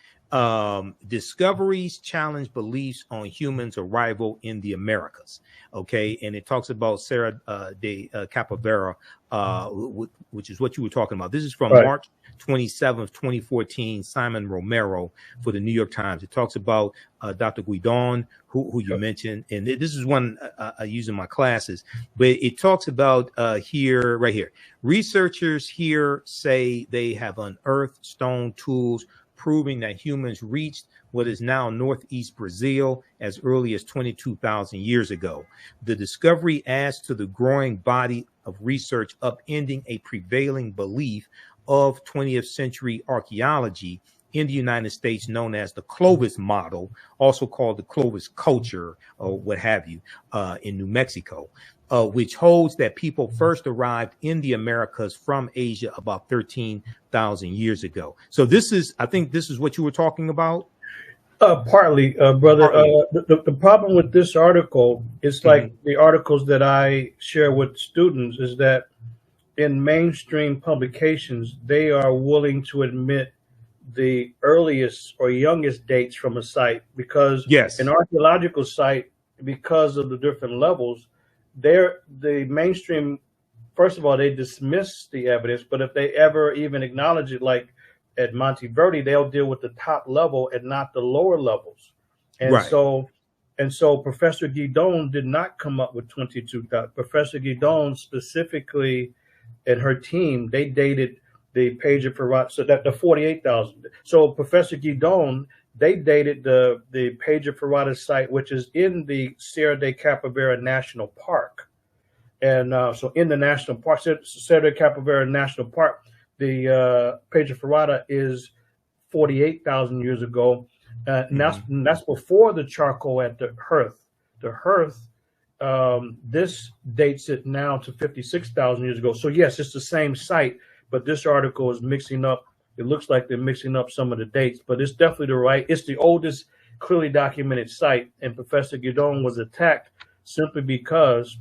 Discoveries challenge beliefs on humans' arrival in the Americas. Okay, and it talks about Sarah de Capavera, which is what you were talking about. This is from March 27th, 2014, Simon Romero for the New York Times. It talks about Dr. Guidon, who you mentioned, and this is one I use in my classes, but it talks about right here. Researchers here say they have unearthed stone tools proving that humans reached what is now northeast Brazil as early as 22,000 years ago. The discovery adds to the growing body of research upending a prevailing belief of 20th century archaeology in the United States known as the Clovis model, also called the Clovis culture or what have you, in New Mexico, which holds that people first arrived in the Americas from Asia about 13,000 years ago. So I think this is what you were talking about? Partly, brother. Partly. The problem with this article is like the articles that I share with students is that in mainstream publications, they are willing to admit the earliest or youngest dates from a site because an archaeological site, because of the different levels, the mainstream, first of all, they dismiss the evidence, but if they ever even acknowledge it, like at Monteverde, they'll deal with the top level and not the lower levels. And so Professor Guidon did not come up with 22,000. Professor Guidon specifically and her team, they dated the page of Ferrata, so that the 48,000. So Professor Guidon, they dated the page of Ferrata site, which is in the Sierra de Capavera National Park. And so in the national park, Sierra de Capavera National Park, the page of Ferrata is 48,000 years ago. And that's before the charcoal at the hearth. The hearth, this dates it now to 56,000 years ago. So yes, it's the same site, but this article is mixing up. It looks like they're mixing up some of the dates, but it's definitely it's the oldest clearly documented site. And Professor Guidon was attacked simply because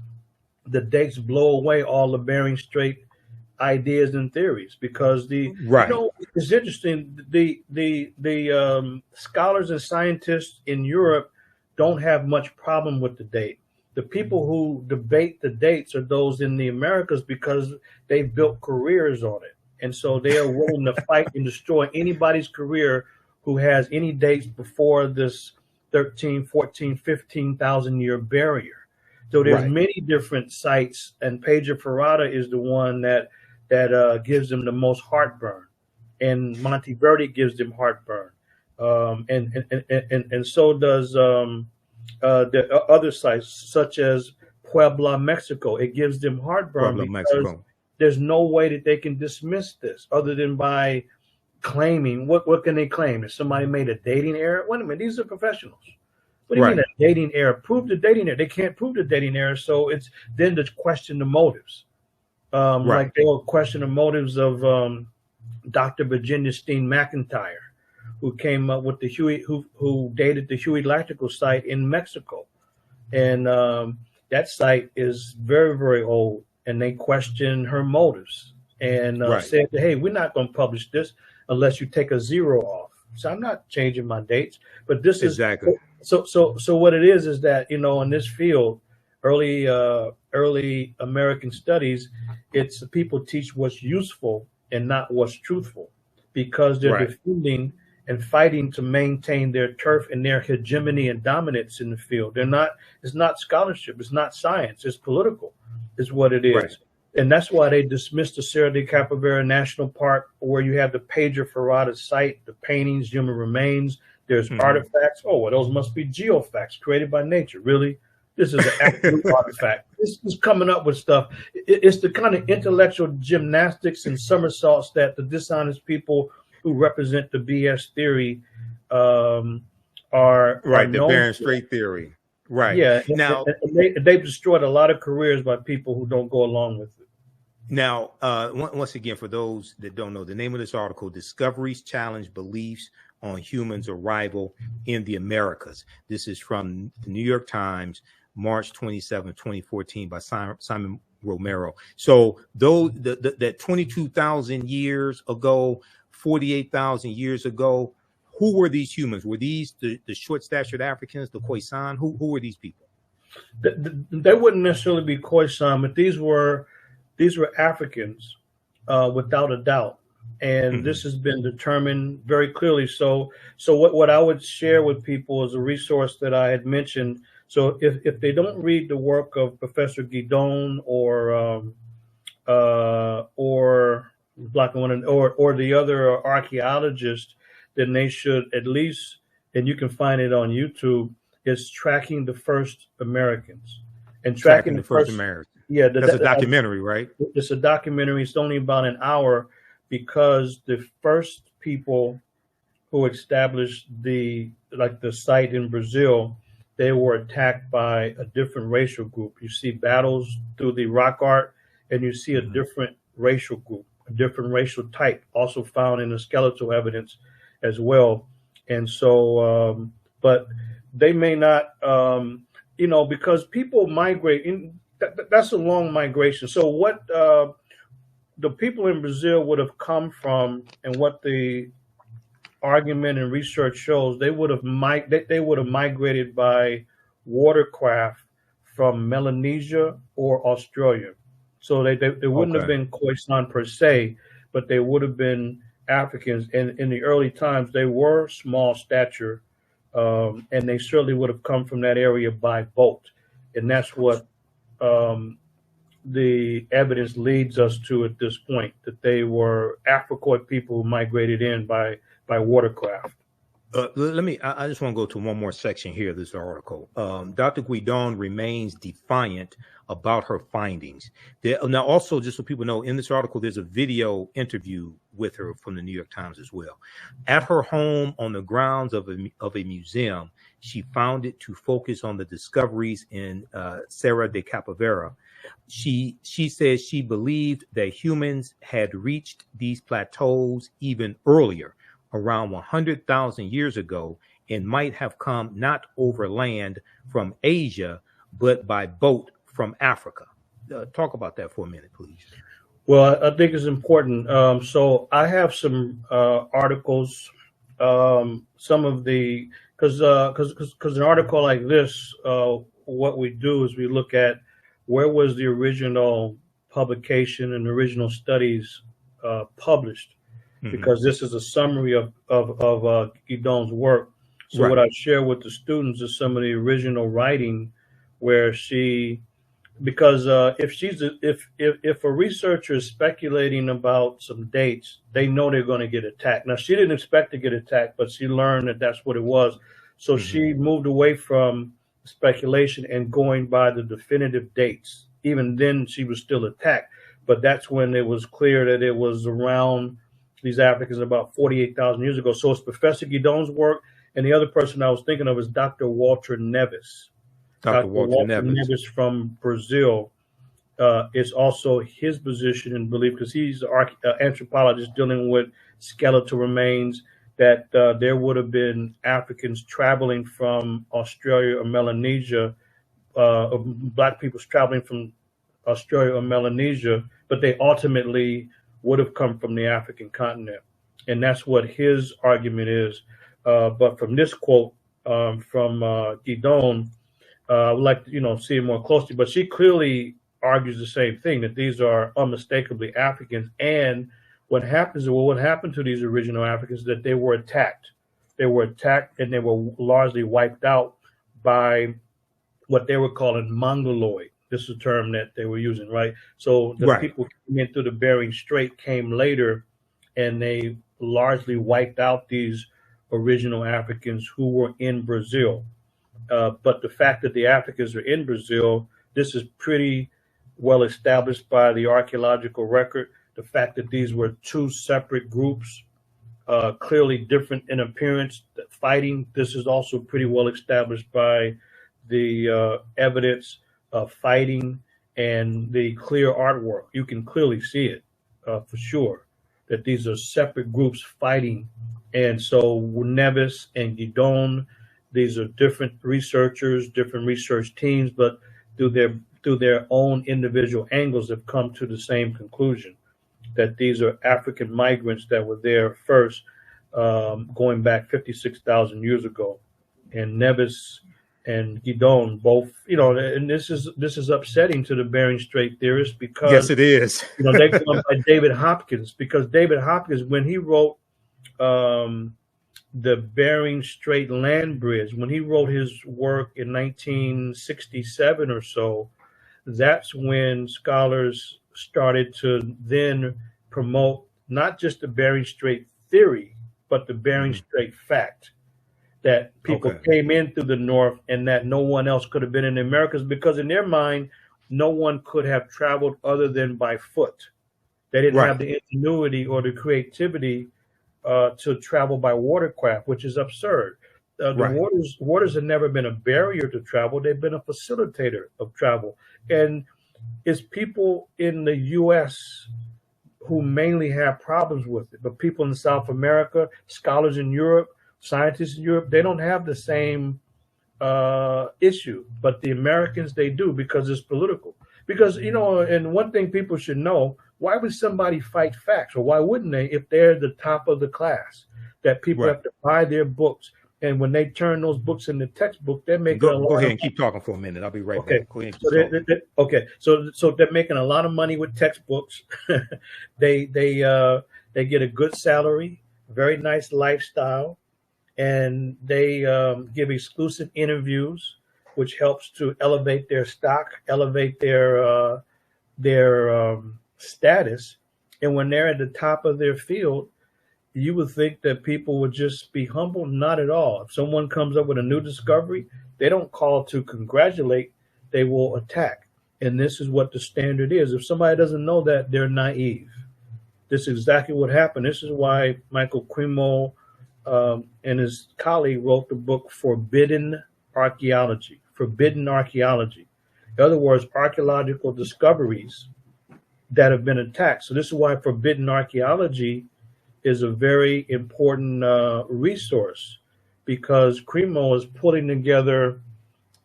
the dates blow away all the Bering Strait ideas and theories. Because it's interesting. The scholars and scientists in Europe don't have much problem with the date. The people who debate the dates are those in the Americas because they've built careers on it. And so they are willing to fight and destroy anybody's career who has any dates before this 13, 14, 15,000 year barrier. So there's many different sites, and Page of Ferrata is the one that gives them the most heartburn, and Monteverde gives them heartburn, and so does the other sites such as Puebla, Mexico. It gives them heartburn because there's no way that they can dismiss this other than by claiming what can they claim? That somebody made a dating error? Wait a minute, these are professionals. What do you mean a dating error? Prove the dating error. They can't prove the dating error, so it's then to question the motives. Like they'll question the motives of Dr. Virginia Steen McIntyre, who came up with the Huey, who dated the Huey Lactical site in Mexico, and that site is very, very old. And they questioned her motives and said, "Hey, we're not going to publish this unless you take a zero off." So I'm not changing my dates, but this is so. What it is that in this field, early American studies, it's people teach what's useful and not what's truthful, because they're defending and fighting to maintain their turf and their hegemony and dominance in the field. It's not scholarship, it's not science, it's political, is what it is. Right. And that's why they dismissed the Serra de Capivara National Park, where you have the Pedro Ferrada site, the paintings, human remains, there's artifacts. Oh, well, those must be geofacts created by nature. Really? This is an absolute artifact. This is coming up with stuff. It's the kind of intellectual gymnastics and somersaults that the dishonest people who represent the BS theory are right. The Barren Strait theory. Right. Yeah. Now they've destroyed a lot of careers by people who don't go along with it. Now, once again, for those that don't know, the name of this article: "Discoveries Challenge Beliefs on Humans' Arrival in the Americas." This is from the New York Times, March 27, 2014, by Simon Romero. So, though that 22,000 years ago, 48,000 years ago, who were these humans? Were these the short-statured Africans, the Khoisan? Who were these people? They wouldn't necessarily be Khoisan, but these were Africans, without a doubt. And this has been determined very clearly. So what I would share with people is a resource that I had mentioned. So if they don't read the work of Professor Guidon or the other archaeologists, then they should at least, and you can find it on YouTube, is Tracking the First Americans. And Tracking the First Americans. Yeah, that's a documentary, right? It's a documentary. It's only about an hour, because the first people who established the site in Brazil, they were attacked by a different racial group. You see battles through the rock art, and you see a different racial group, a different racial type, also found in the skeletal evidence as well. And so, but they may not, because people migrate in. That's a long migration. So what the people in Brazil would have come from, and what the argument and research shows, they would have migrated by watercraft from Melanesia or Australia. So they wouldn't have been Khoisan per se, but they would have been Africans. And in the early times, they were small stature, and they certainly would have come from that area by boat. And that's what the evidence leads us to at this point, that they were Africoid people who migrated in by watercraft. I just want to go to one more section here of this article. Dr. Guidon remains defiant about her findings. Now, also, just so people know, in this article, there's a video interview with her from the New York Times as well. At her home on the grounds of a museum, she found it to focus on the discoveries in Serra de Capivara. She says she believed that humans had reached these plateaus even earlier, around 100,000 years ago, and might have come not over land from Asia, but by boat from Africa. Talk about that for a minute, please. Well, I think it's important. So I have some articles, some of the, because an article like this, what we do is we look at where was the original publication and original studies published, because this is a summary of Guidon's work. So what I share with the students is some of the original writing, where she, because if a researcher is speculating about some dates, they know they're going to get attacked. Now, she didn't expect to get attacked, but she learned that that's what it was. So she moved away from speculation and going by the definitive dates. Even then, she was still attacked, but that's when it was clear that it was around these Africans about 48,000 years ago. So it's Professor Guidon's work, and the other person I was thinking of is Dr. Walter Neves. Dr. Walter Neves from Brazil. It's also his position and belief, because he's an anthropologist dealing with skeletal remains, that there would have been Africans traveling from Australia or Melanesia, Black peoples traveling from Australia or Melanesia, but they ultimately would have come from the African continent. And that's what his argument is. But from this quote from Guidon, I would like to see it more closely, but she clearly argues the same thing, that these are unmistakably Africans. And what happened to these original Africans is that they were attacked. they were attacked and they were largely wiped out by what they were calling Mongoloid. This is a term that they were using, right? So the people coming in through the Bering Strait came later, and they largely wiped out these original Africans who were in Brazil. But the fact that the Africans are in Brazil, this is pretty well established by the archaeological record. The fact that these were two separate groups, clearly different in appearance, fighting, this is also pretty well established by the evidence of fighting and the clear artwork. You can clearly see it for sure, that these are separate groups fighting. And so Neves and Guidon, these are different researchers, different research teams, but through their own individual angles have come to the same conclusion, that these are African migrants that were there first, going back 56,000 years ago. And Neves and Guidon both, and this is upsetting to the Bering Strait theorists, because yes, it is. They come by David Hopkins, because David Hopkins, when he wrote the Bering Strait Land Bridge, when he wrote his work in 1967 or so, that's when scholars started to then promote not just the Bering Strait theory, but the Bering Strait fact, that people came in through the north and that no one else could have been in the Americas, because in their mind, no one could have traveled other than by foot. They didn't have the ingenuity or the creativity to travel by watercraft, which is absurd. The waters have never been a barrier to travel. They've been a facilitator of travel. And it's people in the U.S. who mainly have problems with it. But people in South America, scholars in Europe, scientists in Europe, they don't have the same issue. But the Americans, they do, because it's political. Because, and one thing people should know, why would somebody fight facts? Or why wouldn't they, if they're the top of the class, that people have to buy their books? And when they turn those books into textbook, they're making go ahead and keep talking for a minute. I'll be right back. Go ahead and so they're making a lot of money with textbooks. They get a good salary, very nice lifestyle, and they give exclusive interviews, which helps to elevate their stock, elevate their status. And when they're at the top of their field, you would think that people would just be humble. Not at all. If someone comes up with a new discovery, they don't call to congratulate, they will attack. And this is what the standard is. If somebody doesn't know that, they're naive. This is exactly what happened. This is why Michael Cremo and his colleague wrote the book Forbidden Archaeology. Forbidden Archaeology. In other words, archaeological discoveries that have been attacked. So this is why Forbidden Archaeology is a very important resource, because Cremo is putting together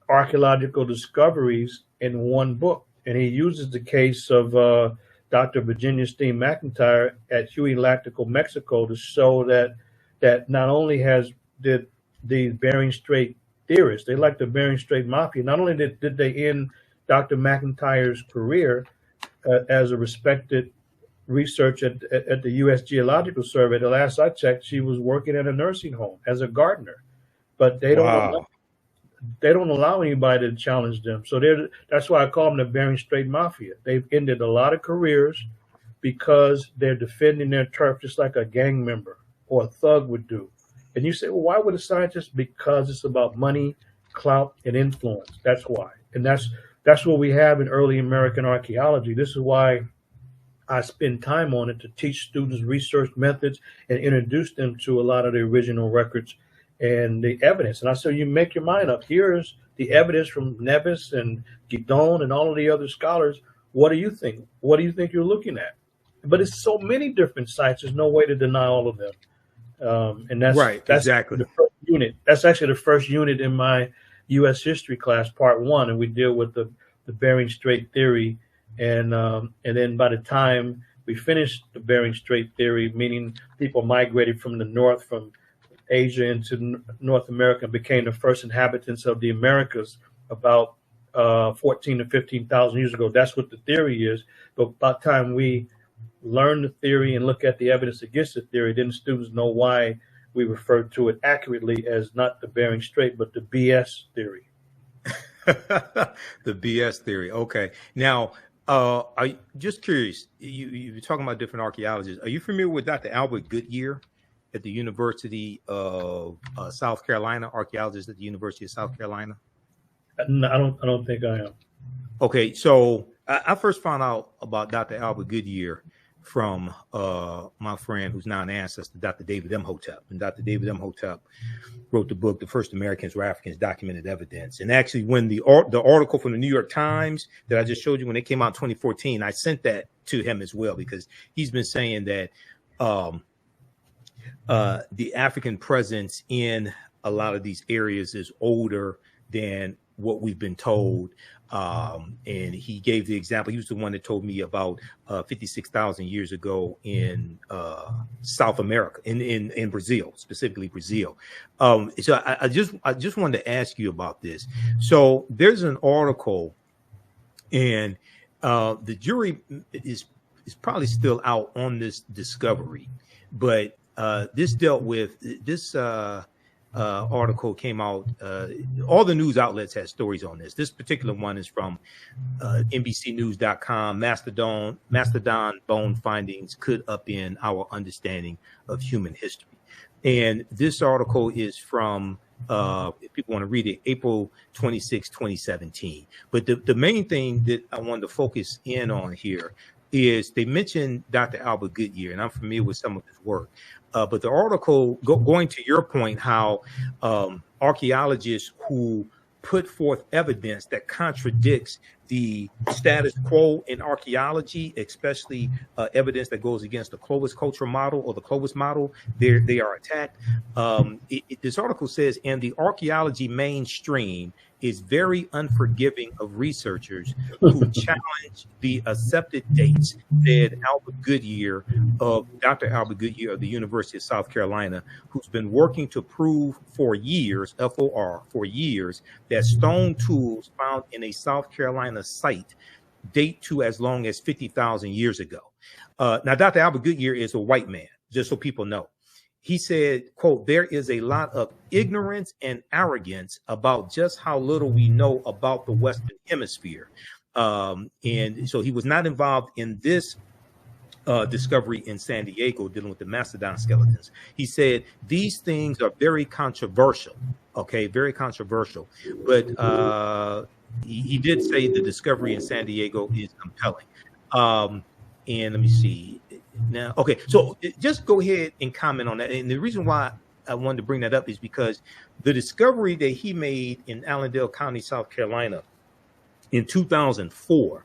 archaeological discoveries in one book. And he uses the case of Dr. Virginia Steen McIntyre at Huey Lactical, Mexico, to show that not only did the Bering Strait theorists, they like the Bering Strait Mafia, not only did they end Dr. McIntyre's career as a respected researcher at the U.S. Geological Survey. The last I checked, she was working at a nursing home as a gardener, but they don't allow anybody to challenge them. So that's why I call them the Bering Strait Mafia. They've ended a lot of careers because they're defending their turf just like a gang member or a thug would do. And you say, well, why would a scientist? Because it's about money, clout, and influence. That's why. And that's what we have in early American archaeology. This is why I spend time on it, to teach students research methods and introduce them to a lot of the original records and the evidence. And I say, you make your mind up. Here's the evidence from Neves and Guidon and all of the other scholars. What do you think? What do you think you're looking at? But it's so many different sites. There's no way to deny all of them. And that's exactly the first unit. That's actually the first unit in my U.S. history class, part 1, and we deal with the Bering Strait theory. And then by the time we finished the Bering Strait theory, meaning people migrated from the north, from Asia into North America, and became the first inhabitants of the Americas about 14 to 15,000 years ago. That's what the theory is. But by the time we learn the theory and look at the evidence against the theory, then students know why we refer to it accurately as not the Bering Strait, but the BS theory. The BS theory. Okay. Now, I'm just curious. You're talking about different archaeologists. Are you familiar with Dr. Albert Goodyear at the University of South Carolina? Archaeologist at the University of South Carolina. No, I don't think I am. Okay, so I first found out about Dr. Albert Goodyear from my friend who's now an ancestor, Dr. David Imhotep. And Dr. David Imhotep wrote the book, The First Americans Were Africans, Documented Evidence. And actually, when the article from the New York Times that I just showed you, when it came out in 2014, I sent that to him as well, because he's been saying that the African presence in a lot of these areas is older than what we've been told. And he gave the example. He was the one that told me about 56,000 years ago in South America, in Brazil, specifically Brazil. So I just wanted to ask you about this. So there's an article, and the jury is probably still out on this discovery, but this dealt with this. Article came out. All the news outlets had stories on this. This particular one is from NBCnews.com. Mastodon bone findings could upend our understanding of human history. And this article is from, if people want to read it, April 26, 2017. But the main thing that I wanted to focus in on here is they mentioned Dr. Albert Goodyear, and I'm familiar with some of his work. But the article, going to your point, how archaeologists who put forth evidence that contradicts the status quo in archaeology, especially evidence that goes against the Clovis cultural model or the Clovis model, they are attacked. This article says, and the archaeology mainstream is very unforgiving of researchers who challenge the accepted dates, said Albert Goodyear of Dr. Albert Goodyear of the University of South Carolina, who's been working to prove for years, FOR, for years, that stone tools found in a South Carolina site date to as long as 50,000 years ago. Now, Dr. Albert Goodyear is a white man, just so people know. He said, quote, there is a lot of ignorance and arrogance about just how little we know about the Western Hemisphere. And so he was not involved in this discovery in San Diego dealing with the mastodon skeletons. He said, these things are very controversial. Okay, very controversial. But he did say the discovery in San Diego is compelling. And let me see. Now, okay, so just go ahead and comment on that. And the reason why I wanted to bring that up is because the discovery that he made in Allendale County, South Carolina in 2004,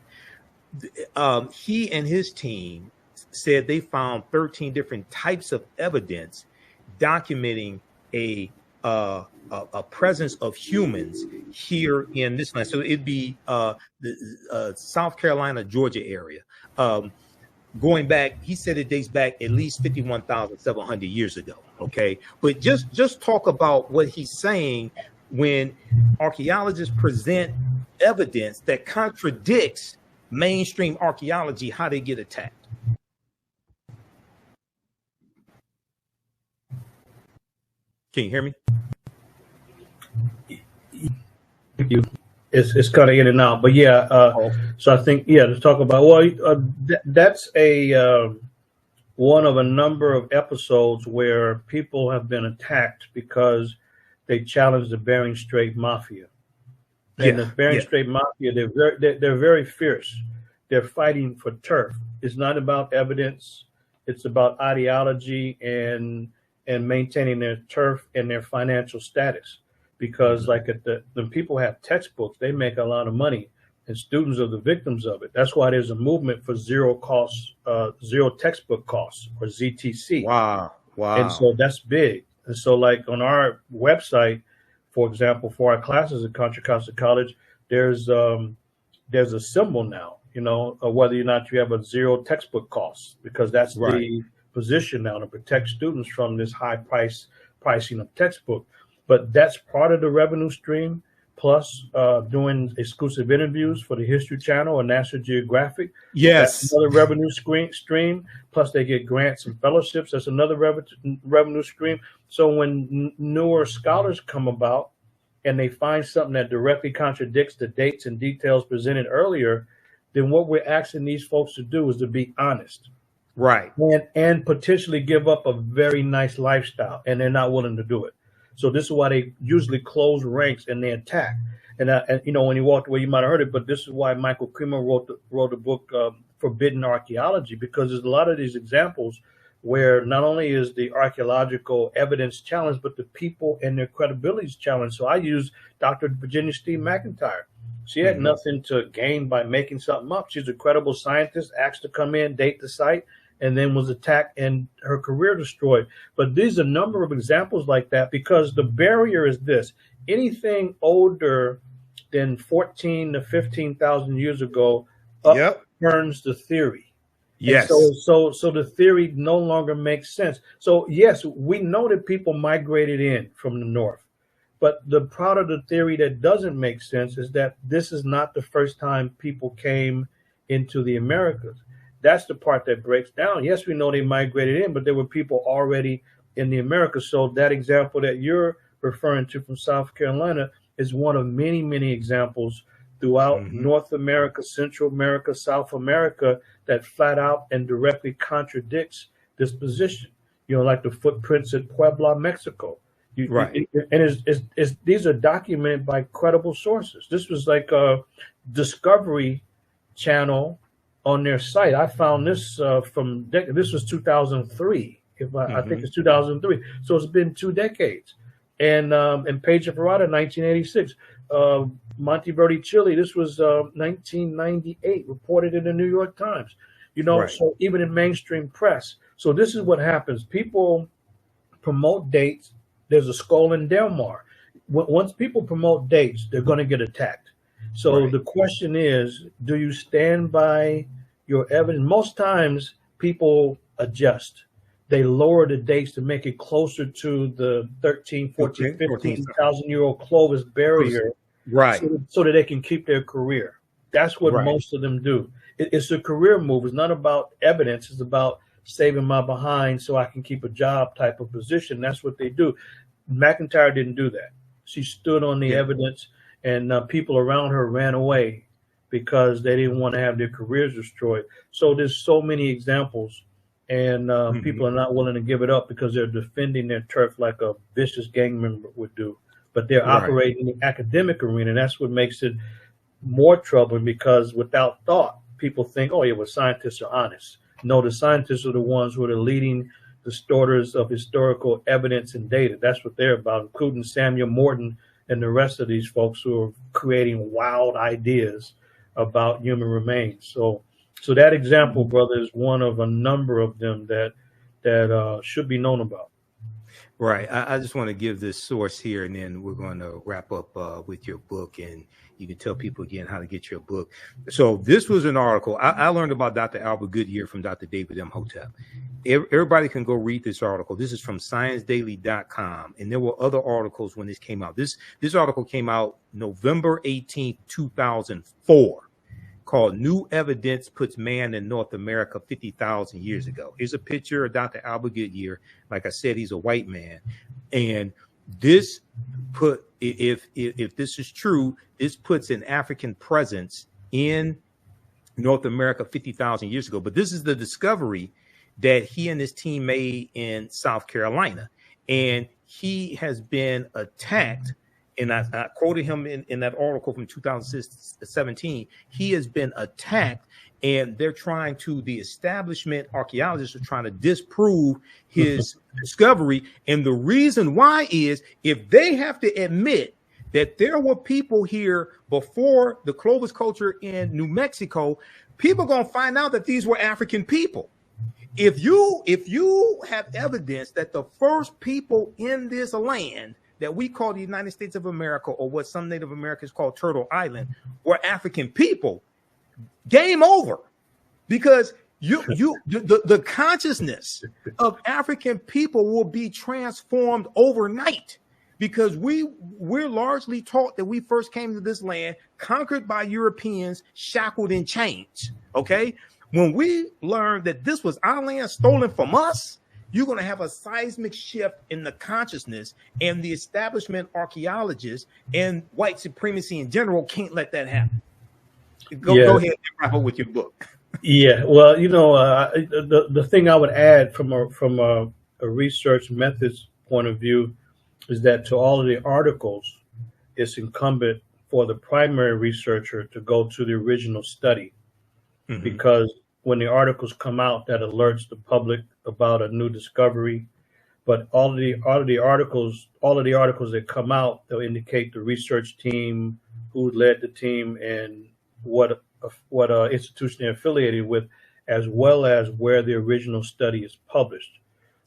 he and his team said they found 13 different types of evidence documenting a presence of humans here in this land. So it'd be the South Carolina, Georgia area. Going back, he said it dates back at least 51,700 years ago. Okay, but just talk about what he's saying when archaeologists present evidence that contradicts mainstream archaeology, how they get attacked. Can you hear me? Thank you. It's kind of in and out, but yeah. So I think, yeah, to talk about, well, that's a one of a number of episodes where people have been attacked because they challenged the Bering Strait Mafia. And the Bering Strait Mafia, they're very fierce. They're fighting for turf. It's not about evidence. It's about ideology and maintaining their turf and their financial status. Because like when people have textbooks, they make a lot of money, and students are the victims of it. That's why there's a movement for zero textbook costs, or ZTC. Wow. And so that's big. And so like on our website, for example, for our classes at Contra Costa College, there's a symbol now, whether or not you have a zero textbook costs, because that's the position now to protect students from this high pricing of textbook. But that's part of the revenue stream. plus doing exclusive interviews for the History Channel and National Geographic. Yes. That's another revenue stream. Plus they get grants and fellowships. That's another revenue stream. So when newer scholars come about and they find something that directly contradicts the dates and details presented earlier, then what we're asking these folks to do is to be honest. Right. And potentially give up a very nice lifestyle, and they're not willing to do it. So this is why they usually close ranks and they attack. And you know, when he walked away, you might have heard it, but this is why Michael Creamer wrote the book Forbidden Archaeology, because there's a lot of these examples where not only is the archaeological evidence challenged, but the people and their credibility is challenged. So I use Dr. Virginia Steve McIntyre. She had nothing to gain by making something up. She's a credible scientist, asked to come in, date the site, and then was attacked and her career destroyed. But there's a number of examples like that, because the barrier is this: anything older than 14 to 15,000 years ago upturns the theory. Yes. And so the theory no longer makes sense. So yes, we know that people migrated in from the north, but the part of the theory that doesn't make sense is that this is not the first time people came into the Americas. That's the part that breaks down. Yes, we know they migrated in, but there were people already in the Americas. So that example that you're referring to from South Carolina is one of many, many examples throughout North America, Central America, South America, that flat out and directly contradicts this position. You know, like the footprints at Puebla, Mexico. Right. And these are documented by credible sources. This was like a Discovery Channel on their site. I found this this was 2003. I think it's 2003. So it's been 2 decades. And Pedro Ferrata, 1986. Monteverdi, Chile, this was 1998, reported in the New York Times. You know, so even in mainstream press. So this is what happens. People promote dates. There's a skull in Delmar. Once people promote dates, they're going to get attacked. So the question is, do you stand by your evidence? Most times people adjust. They lower the dates to make it closer to the 13, 14, 15,000-year-old Clovis barrier, so that they can keep their career. That's what most of them do. It's a career move. It's not about evidence. It's about saving my behind so I can keep a job type of position. That's what they do. McIntyre didn't do that. She stood on the evidence, and people around her ran away because they didn't want to have their careers destroyed. So there's so many examples, and people are not willing to give it up because they're defending their turf like a vicious gang member would do. But they're operating in the academic arena, and that's what makes it more troubling, because without thought, people think, oh, yeah, well, scientists are honest. No, the scientists are the ones who are the leading distorters of historical evidence and data. That's what they're about, including Samuel Morton and the rest of these folks who are creating wild ideas about human remains. So that example, brother, is one of a number of them that should be known about. Right. I just want to give this source here, and then we're going to wrap up with your book, and you can tell people again how to get your book. So this was an article. I learned about Dr. Albert Goodyear from Dr. David Imhotep. Everybody can go read this article. This is from ScienceDaily.com, and there were other articles when this came out. This article came out November 18th, 2004. Called New Evidence Puts Man in North America 50,000 Years Ago. Here's a picture of Dr. Albert Goodyear. Like I said, he's a white man. And this if this is true, this puts an African presence in North America 50,000 years ago. But this is the discovery that he and his team made in South Carolina. And he has been attacked. And I quoted him in that article from 2017. He has been attacked, and they're trying to, the establishment archaeologists are trying to disprove his discovery. And the reason why is, if they have to admit that there were people here before the Clovis culture in New Mexico, people are going to find out that these were African people. If you have evidence that the first people in this land that we call the United States of America, or what some Native Americans call Turtle Island, were African people, game over. Because the consciousness of African people will be transformed overnight. because we're largely taught that we first came to this land conquered by Europeans, shackled and chained. Okay, when we learn that this was our land stolen from us, you're going to have a seismic shift in the consciousness, and the establishment archaeologists and white supremacy in general can't let that happen. Go ahead and wrap up with your book. Yeah, well, the thing I would add from a research methods point of view is that to all of the articles, it's incumbent for the primary researcher to go to the original study, because when the articles come out, that alerts the public about a new discovery. But all of the articles that come out, they'll indicate the research team, who led the team, and what institution they're affiliated with, as well as where the original study is published.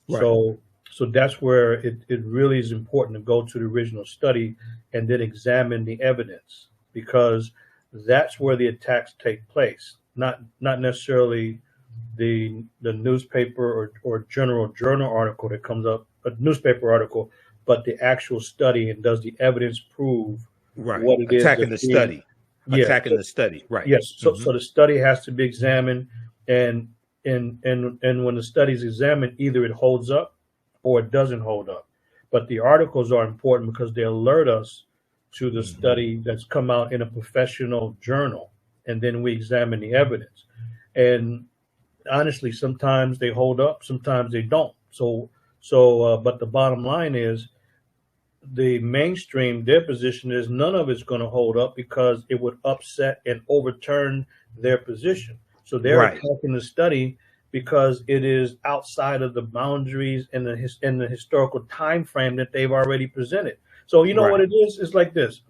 Right. So that's where it really is important to go to the original study and then examine the evidence, because that's where the attacks take place, not necessarily the newspaper or journal article that comes up, a newspaper article, but the actual study, and does the evidence prove what it is attacking the study. Attacking the study, right? Yes. So the study has to be examined, and when the study is examined, either it holds up or it doesn't hold up. But the articles are important because they alert us to the study that's come out in a professional journal, and then we examine the evidence. And honestly, sometimes they hold up, sometimes they don't. But the bottom line is, the mainstream, their position is none of it's going to hold up because it would upset and overturn their position. So they're attacking the study because it is outside of the boundaries and the historical time frame that they've already presented. So what it is? It's like this,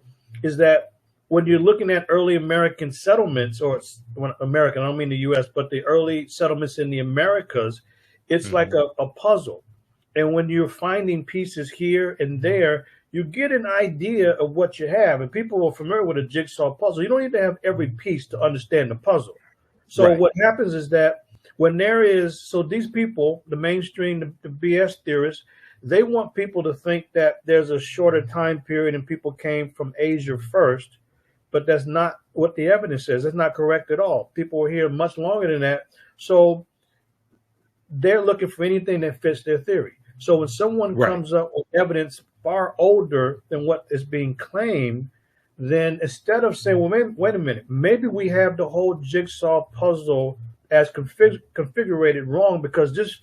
is that when you're looking at early American settlements, or when American, I don't mean the U.S., but the early settlements in the Americas, it's like a puzzle. And when you're finding pieces here and there, you get an idea of what you have. And people are familiar with a jigsaw puzzle. You don't need to have every piece to understand the puzzle. So what happens is that when these people, the mainstream, the BS theorists, they want people to think that there's a shorter time period and people came from Asia first, but that's not what the evidence says. That's not correct at all. People were here much longer than that. So they're looking for anything that fits their theory. So when someone comes up with evidence far older than what is being claimed, then instead of saying, well, wait a minute, maybe we have the whole jigsaw puzzle as configured wrong, because this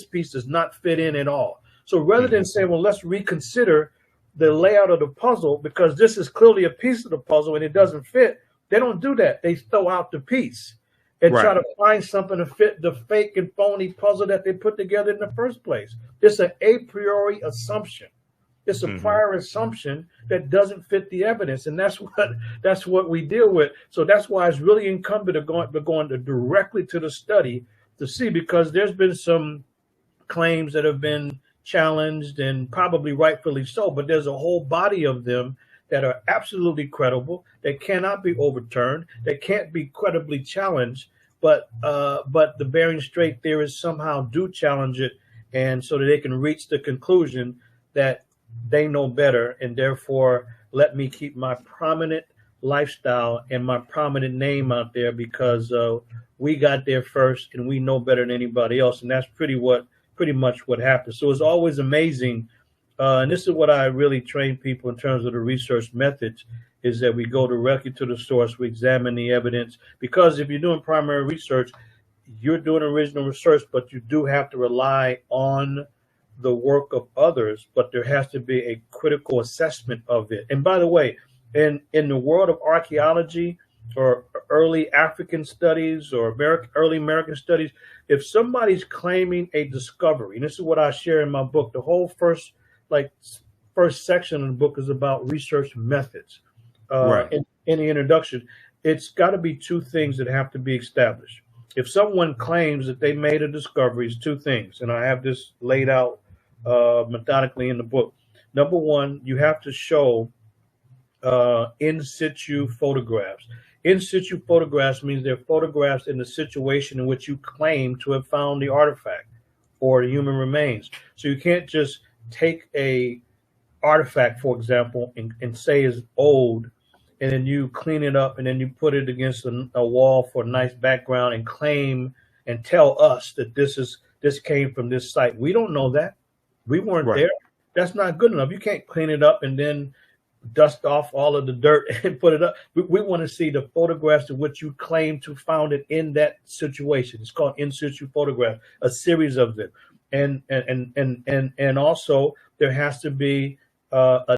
piece does not fit in at all. So rather than saying, well, let's reconsider the layout of the puzzle because this is clearly a piece of the puzzle and it doesn't fit, they don't do that. They throw out the piece and try to find something to fit the fake and phony puzzle that they put together in the first place. It's an a priori assumption. It's a prior assumption that doesn't fit the evidence, and that's what we deal with. So that's why it's really incumbent of going directly to the study to see, because there's been some claims that have been challenged, and probably rightfully so, but there's a whole body of them that are absolutely credible, that cannot be overturned, that can't be credibly challenged, but the Bering Strait theorists somehow do challenge it, and so that they can reach the conclusion that they know better, and therefore let me keep my prominent lifestyle and my prominent name out there because we got there first and we know better than anybody else, and that's pretty much what happens. So it's always amazing. And this is what I really train people in terms of the research methods, is that we go directly to the source, we examine the evidence, because if you're doing primary research, you're doing original research, but you do have to rely on the work of others, but there has to be a critical assessment of it. And by the way, in the world of archaeology or early African studies or early American studies, if somebody's claiming a discovery, and this is what I share in my book, the whole first section of the book is about research methods. In the introduction, it's got to be two things that have to be established. If someone claims that they made a discovery, it's two things, and I have this laid out methodically in the book. Number one, you have to show in situ photographs. In situ photographs means they're photographs in the situation in which you claim to have found the artifact or the human remains. So you can't just take a artifact, for example, and say is old, and then you clean it up and then you put it against a wall for a nice background and claim and tell us that this came from this site. We don't know that. We weren't there. That's not good enough. You can't clean it up and then dust off all of the dirt and put it up. We want to see the photographs of which you claim to found it in that situation. It's called in situ photograph, a series of them. And also there has to be a